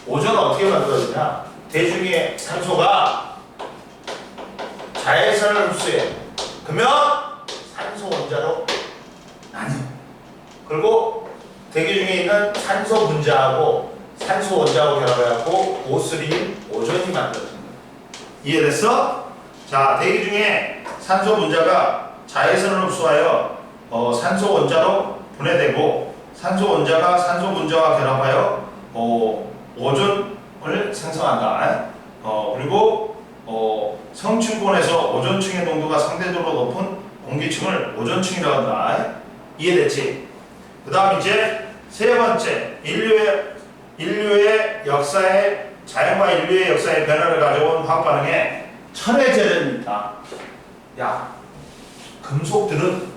Speaker 1: 오존은 어떻게 만들어지냐? 대중의 산소가 자외선을 흡수해. 그러면 산소 원자로 나뉘어. 그리고 대기 중에 있는 산소 분자하고 산소 원자하고 결합해갖고 O3인 오존이 만들어진다. 이해됐어? 자, 대기 중에 산소 분자가 자외선을 흡수하여 산소 원자로 분해되고 산소 원자가 산소 분자와 결합하여 오존 오존층을 생성한다. 그리고 성층권에서 오존층의 농도가 상대적으로 높은 공기층을 오존층이라고 한다. 이해됐지? 그 다음 이제 세 번째, 인류의 역사에, 자연과 인류의 역사의 변화를 가져온 화학 반응에 철의 재련입니다. 야, 금속들은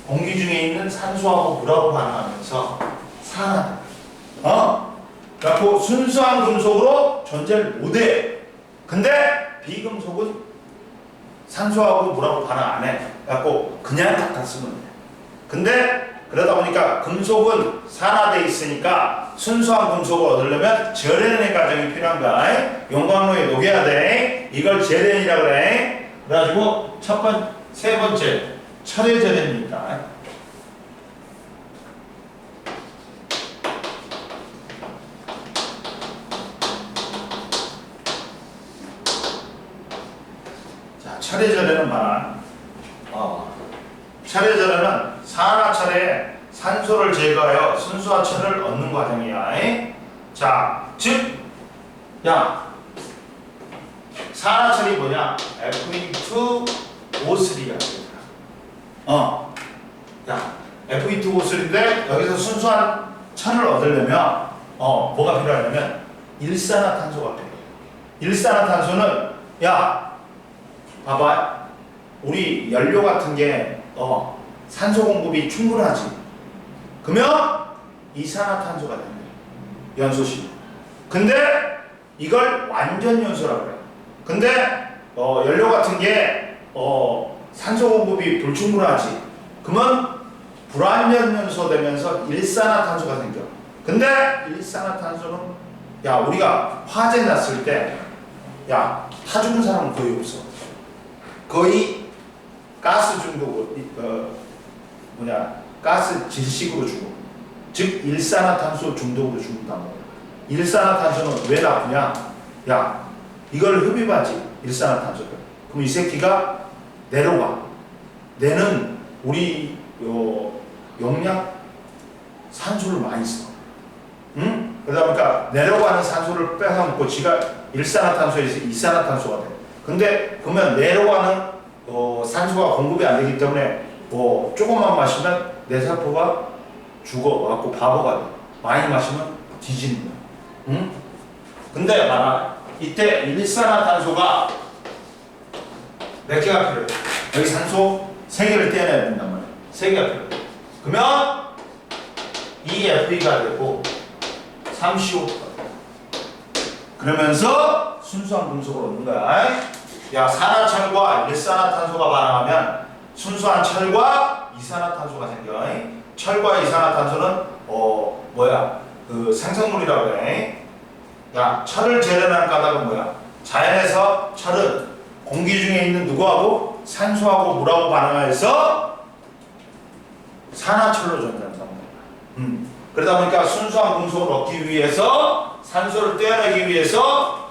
Speaker 1: 공기 중에 있는 산소하고 물하고 반응하면서 산화된다. 그래갖고 순수한 금속으로 존재를 못해. 근데 비금속은 산소하고 물하고 반응 안 해. 그래갖고 그냥 갖다 쓰면 돼. 근데 그러다 보니까 금속은 산화돼 있으니까 순수한 금속을 얻으려면 절연의 과정이 필요한 거야. 용광로에 녹여야 돼. 이걸 절연이라고 그래. 그래가지고 세 번째 철의 절연입니다. 자, 철의 절연은 철의 절연은 산화철에 산소를 제거하여 순수한 철을 얻는 과정이야. 자, 즉, 산화철이 뭐냐? Fe2O3야. Fe2O3인데 여기서 순수한 철을 얻으려면 뭐가 필요하냐면 일산화탄소가 필요해. 일산화탄소는 봐봐. 우리 연료 같은 게 산소 공급이 충분하지. 그러면 이산화탄소가 됩니다. 연소식. 근데 이걸 완전 연소라고 그래요. 근데 연료 같은 게 산소 공급이 불충분하지. 그러면 불완전 연소 되면서 일산화탄소가 생겨. 근데 일산화탄소는 우리가 화재 났을 때 타 죽은 사람은 거의 없어. 거의 가스 중독, 가스 질식으로 죽어. 즉 일산화탄소 중독으로 죽는단 말이야. 일산화탄소는 왜 나쁘냐? 이걸 흡입하지, 일산화탄소를. 그럼 이 새끼가 내려가. 내는 우리 용량 산소를 많이 써. 응? 그러다 보니까 내려가는 산소를 뺏어먹고 지가 일산화탄소에서 이산화탄소가 돼. 근데 그러면 내려가는 산소가 공급이 안 되기 때문에 조금만 마시면 뇌세포가 죽어갖고 바보가 돼. 많이 마시면 뒤지는 거야. 응? 근데 이때 일산화탄소가 몇 개가 필요해? 여기 산소 3개를 떼어내야 된단 말이야. 3개가 필요해. 그러면 EFE가 되고 3CO2가 돼. 그러면서 순수한 금속을 얻는 거야. 산화철과 일산화탄소가 반응하면 순수한 철과 이산화탄소가 생겨. 철과 이산화탄소는 생성물이라고 해. 철을 재련하는 까닭은 뭐야? 자연에서 철은 공기 중에 있는 누구하고? 산소하고 물하고 반응하여서 산화철로 존재한단 말이야. 그러다 보니까 순수한 금속을 얻기 위해서 산소를 떼어내기 위해서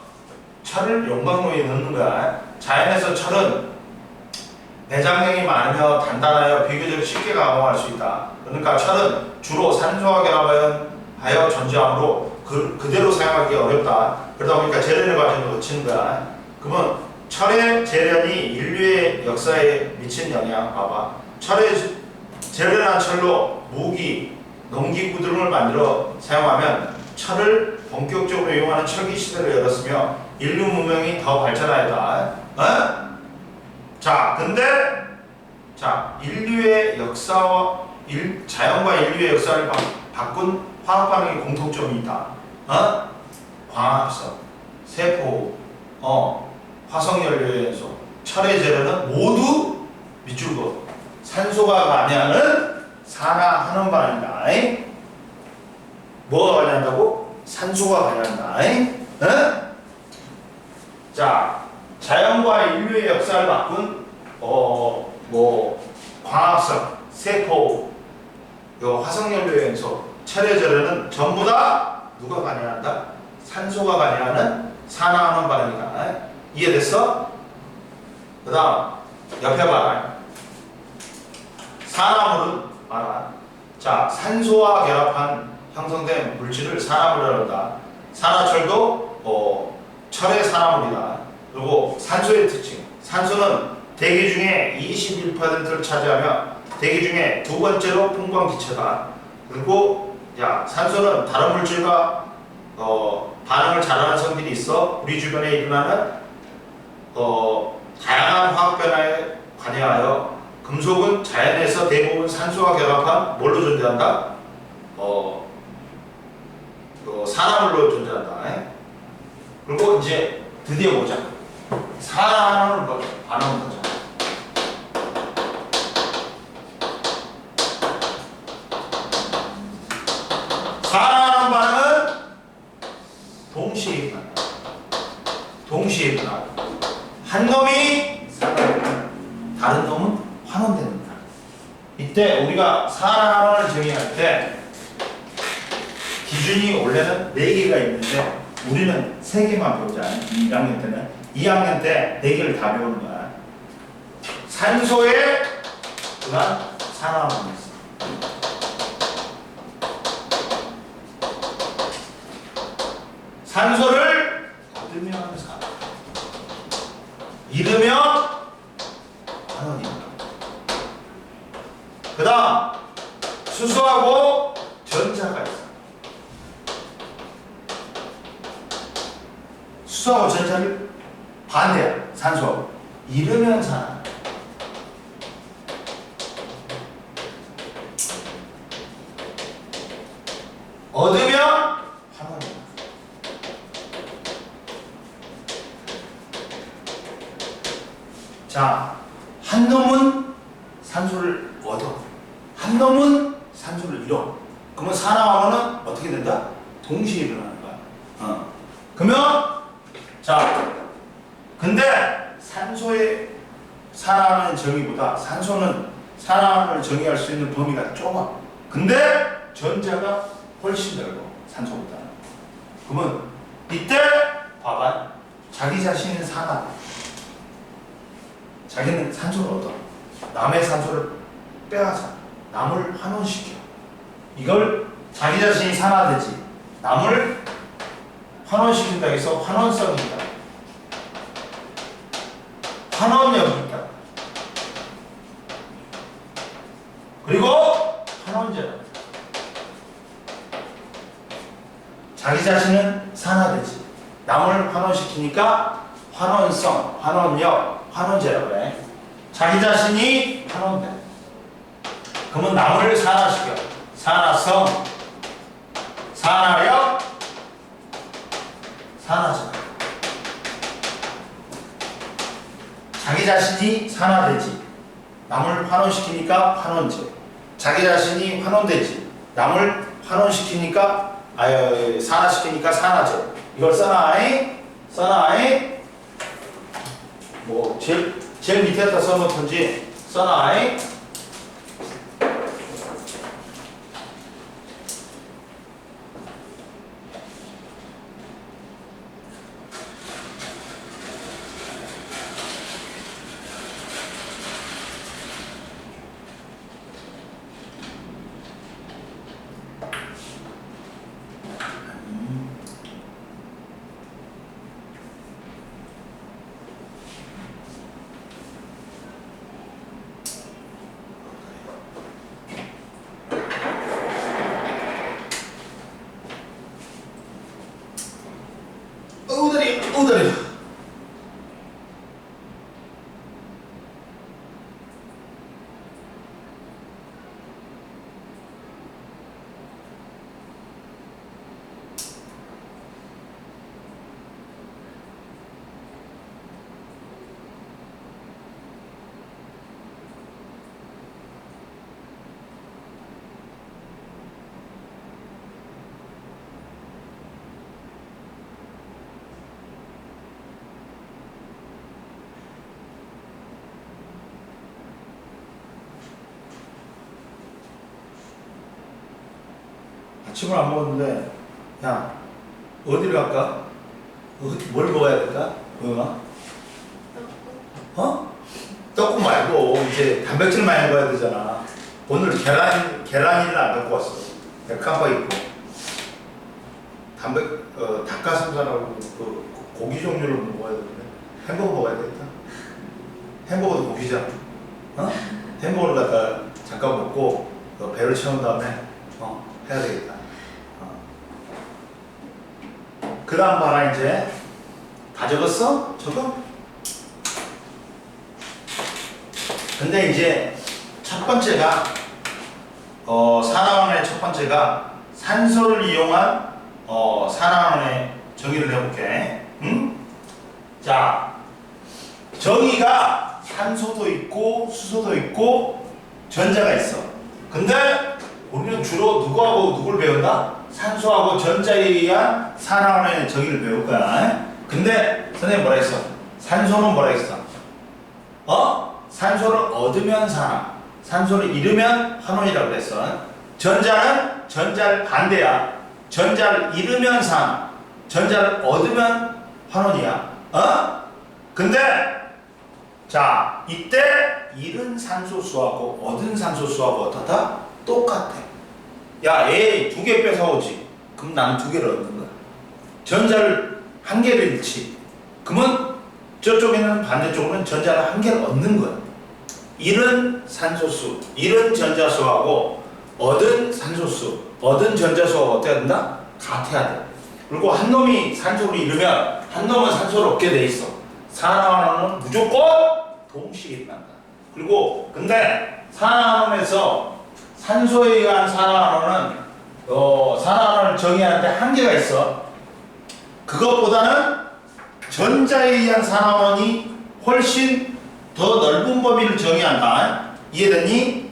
Speaker 1: 철을 용광로에 넣는 거야. 자연에서 철은 내장량이 많으며 단단하여 비교적 쉽게 가공할 수 있다. 그러니까 철은 주로 산소와 결합하여 존재하므로 그대로 사용하기 어렵다. 그러다 보니까 재련의 과정을 거치는 거야. 그러면 철의 재련이 인류의 역사에 미친 영향 봐봐. 재련한 철로 무기, 농기구 등을 만들어 사용하면 철을 본격적으로 이용하는 철기 시대를 열었으며 인류 문명이 더 발전하였다. 인류의 역사와 자연과 인류의 역사를 바꾼 화학 반응의 공통점이 있다. 광합성, 세포, 화석연료연소, 철의 재료는 모두 밑줄 그어. 산소가 관여하는 산화하는 반응이다. 뭐가 관여한다고? 산소가 관여한다. 자연과 인류의 역사를 바꾼 광합성, 세포, 화석연료연소, 철의 재료는 전부 다 누가 관여한다? 산소가 관여하는 산화하는 반응이다. 이해됐어? 그 다음 옆에 봐라. 산화물은 봐라. 산소와 결합한 형성된 물질을 산화물이라고 한다. 산화철도 철의 산화물이다. 그리고 산소의 특징. 산소는 대기 중에 21%를 차지하며 대기 중에 두 번째로 풍부한 기체다. 그리고 산소는 다른 물질과 반응을 잘하는 성질이 있어 우리 주변에 일어나는 다양한 화학 변화에 관여하여 금속은 자연에서 대부분 산소와 결합한 뭘로 존재한다? 산화물로 존재한다. 그리고 이제 드디어 보자. 산화하는 거 반응은 보자. 산화하는 반응은 동시에 일어난다. 동시에 일어나고 한 놈이 산화되면 다른 놈은 환원됩니다. 이때 우리가 산화를 정의할 때 기준이 원래는 4개가 있는데 우리는 3개만 배우자. 1학년 때는 2학년 때 4개를 다 배우는 거야. 산소에 그간 산화물이 있어. 산소를 얻으면 산화, 잃으면 환원입니다. 그 다음 수소하고 전자가 있어. 수소하고 전자를 반대야. 산소하고 잃으면 산화, 얻으면 환원입니다. 자, 한 놈은 산소를 얻어, 한 놈은 산소를 잃어. 그러면 산화하면은 어떻게 된다? 동시에 일어나는 거야. 그러면 자, 근데 산소의 산화하는 정의보다 산소는 산화를 정의할 수 있는 범위가 좁아. 근데 전자가 훨씬 넓어, 산소보다. 그러면 이때 봐봐. 자기 자신은 산화, 자기는 산소를 얻어, 남의 산소를 빼앗아, 남을 환원시켜. 이걸 자기 자신이 산화되지, 남을 환원시킨다 해서 환원성이 있다, 환원력이 있다, 그리고 환원제다. 자기 자신은 산화되지, 남을 환원시키니까 환원성, 환원력, 환원제라고 해. 자기 자신이 환원돼. 그러면 남을 산화시켜. 산화성, 산화력, 산화제. 자기 자신이 산화되지, 남을 환원시키니까 환원제. 자기 자신이 환원되지, 남을 환원시키니까 산화시키니까 산화제. 이걸 써놔이, 써놔이. 뭐 제일 밑에다 써놓던지 써놔이. 우다리. 아침을 안 먹었는데, 야, 어디를 갈까? 뭘 먹어야 될까? 뭐야? 떡국 말고 이제 단백질 많이 먹어야 되잖아. 오늘 계란이를 안 갖고 왔어. 깜빡 잊고. 닭가슴살하고 그 고기 종류를 먹어야 되는데 햄버거 먹어야 되겠다. 햄버거도 고기잖아. 어? 햄버거를 갖다 잠깐 먹고 배를 채운 다음에 해야 되겠다. 그 다음 봐라 이제. 다 적었어? 적어? 근데 이제 첫 번째가 산화원의 첫 번째가 산소를 이용한 산화원의 정의를 해볼게. 응? 자, 정의가 산소도 있고 수소도 있고 전자가 있어. 근데 우리는 주로 누구하고 누굴 배운다? 산소하고 전자에 의한 산화원의 정의를 배울 거야. 근데 선생님 뭐라 했어? 산소는 뭐라 했어? 산소를 얻으면 산화, 산소를 잃으면 환원이라고 그랬어. 전자는 전자를 반대야. 전자를 잃으면 산화, 전자를 얻으면 환원이야. 근데 자, 이때 잃은 산소수하고 얻은 산소수하고 어떻다? 똑같아. 야, A 2개 뺏어오지. 그럼 나는 2개를 얻는 거야. 전자를 1개를 잃지. 그러면 저쪽에는 반대쪽으로는 전자를 1개를 얻는 거야. 잃은 산소수, 잃은 전자수하고 얻은 산소수, 얻은 전자수하고 어때야 된다? 같아야 돼. 그리고 한 놈이 산소를 잃으면 한 놈은 산소를 얻게 돼 있어. 산화원은 무조건 동시에 일어난다. 그리고 근데 산화원에서 산소에 의한 산화원은 산화원을 정의하는데 한계가 있어. 그것보다는 전자에 의한 산화원이 훨씬 더 넓은 범위를 정의한다. 이해됐니?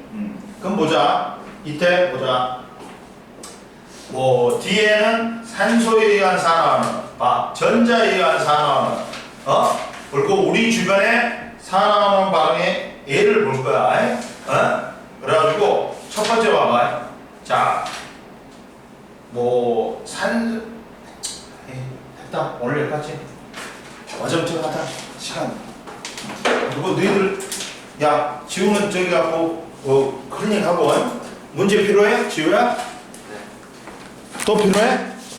Speaker 1: 그럼 보자. 이때 보자. 뒤에는 산소에 의한 산화원은 전자에 의한 산화원은 그리고 우리 주변에 산화원 반응의 예를 볼 거야. 그래가지고 첫 번째 봐봐. 자, 됐다. 오늘 여기까지. 어제부터 하다 시간. 그리고 너희들 지우는 저기 갖고 클리닉 하고 문제 필요해? 지우야? 또 필요해?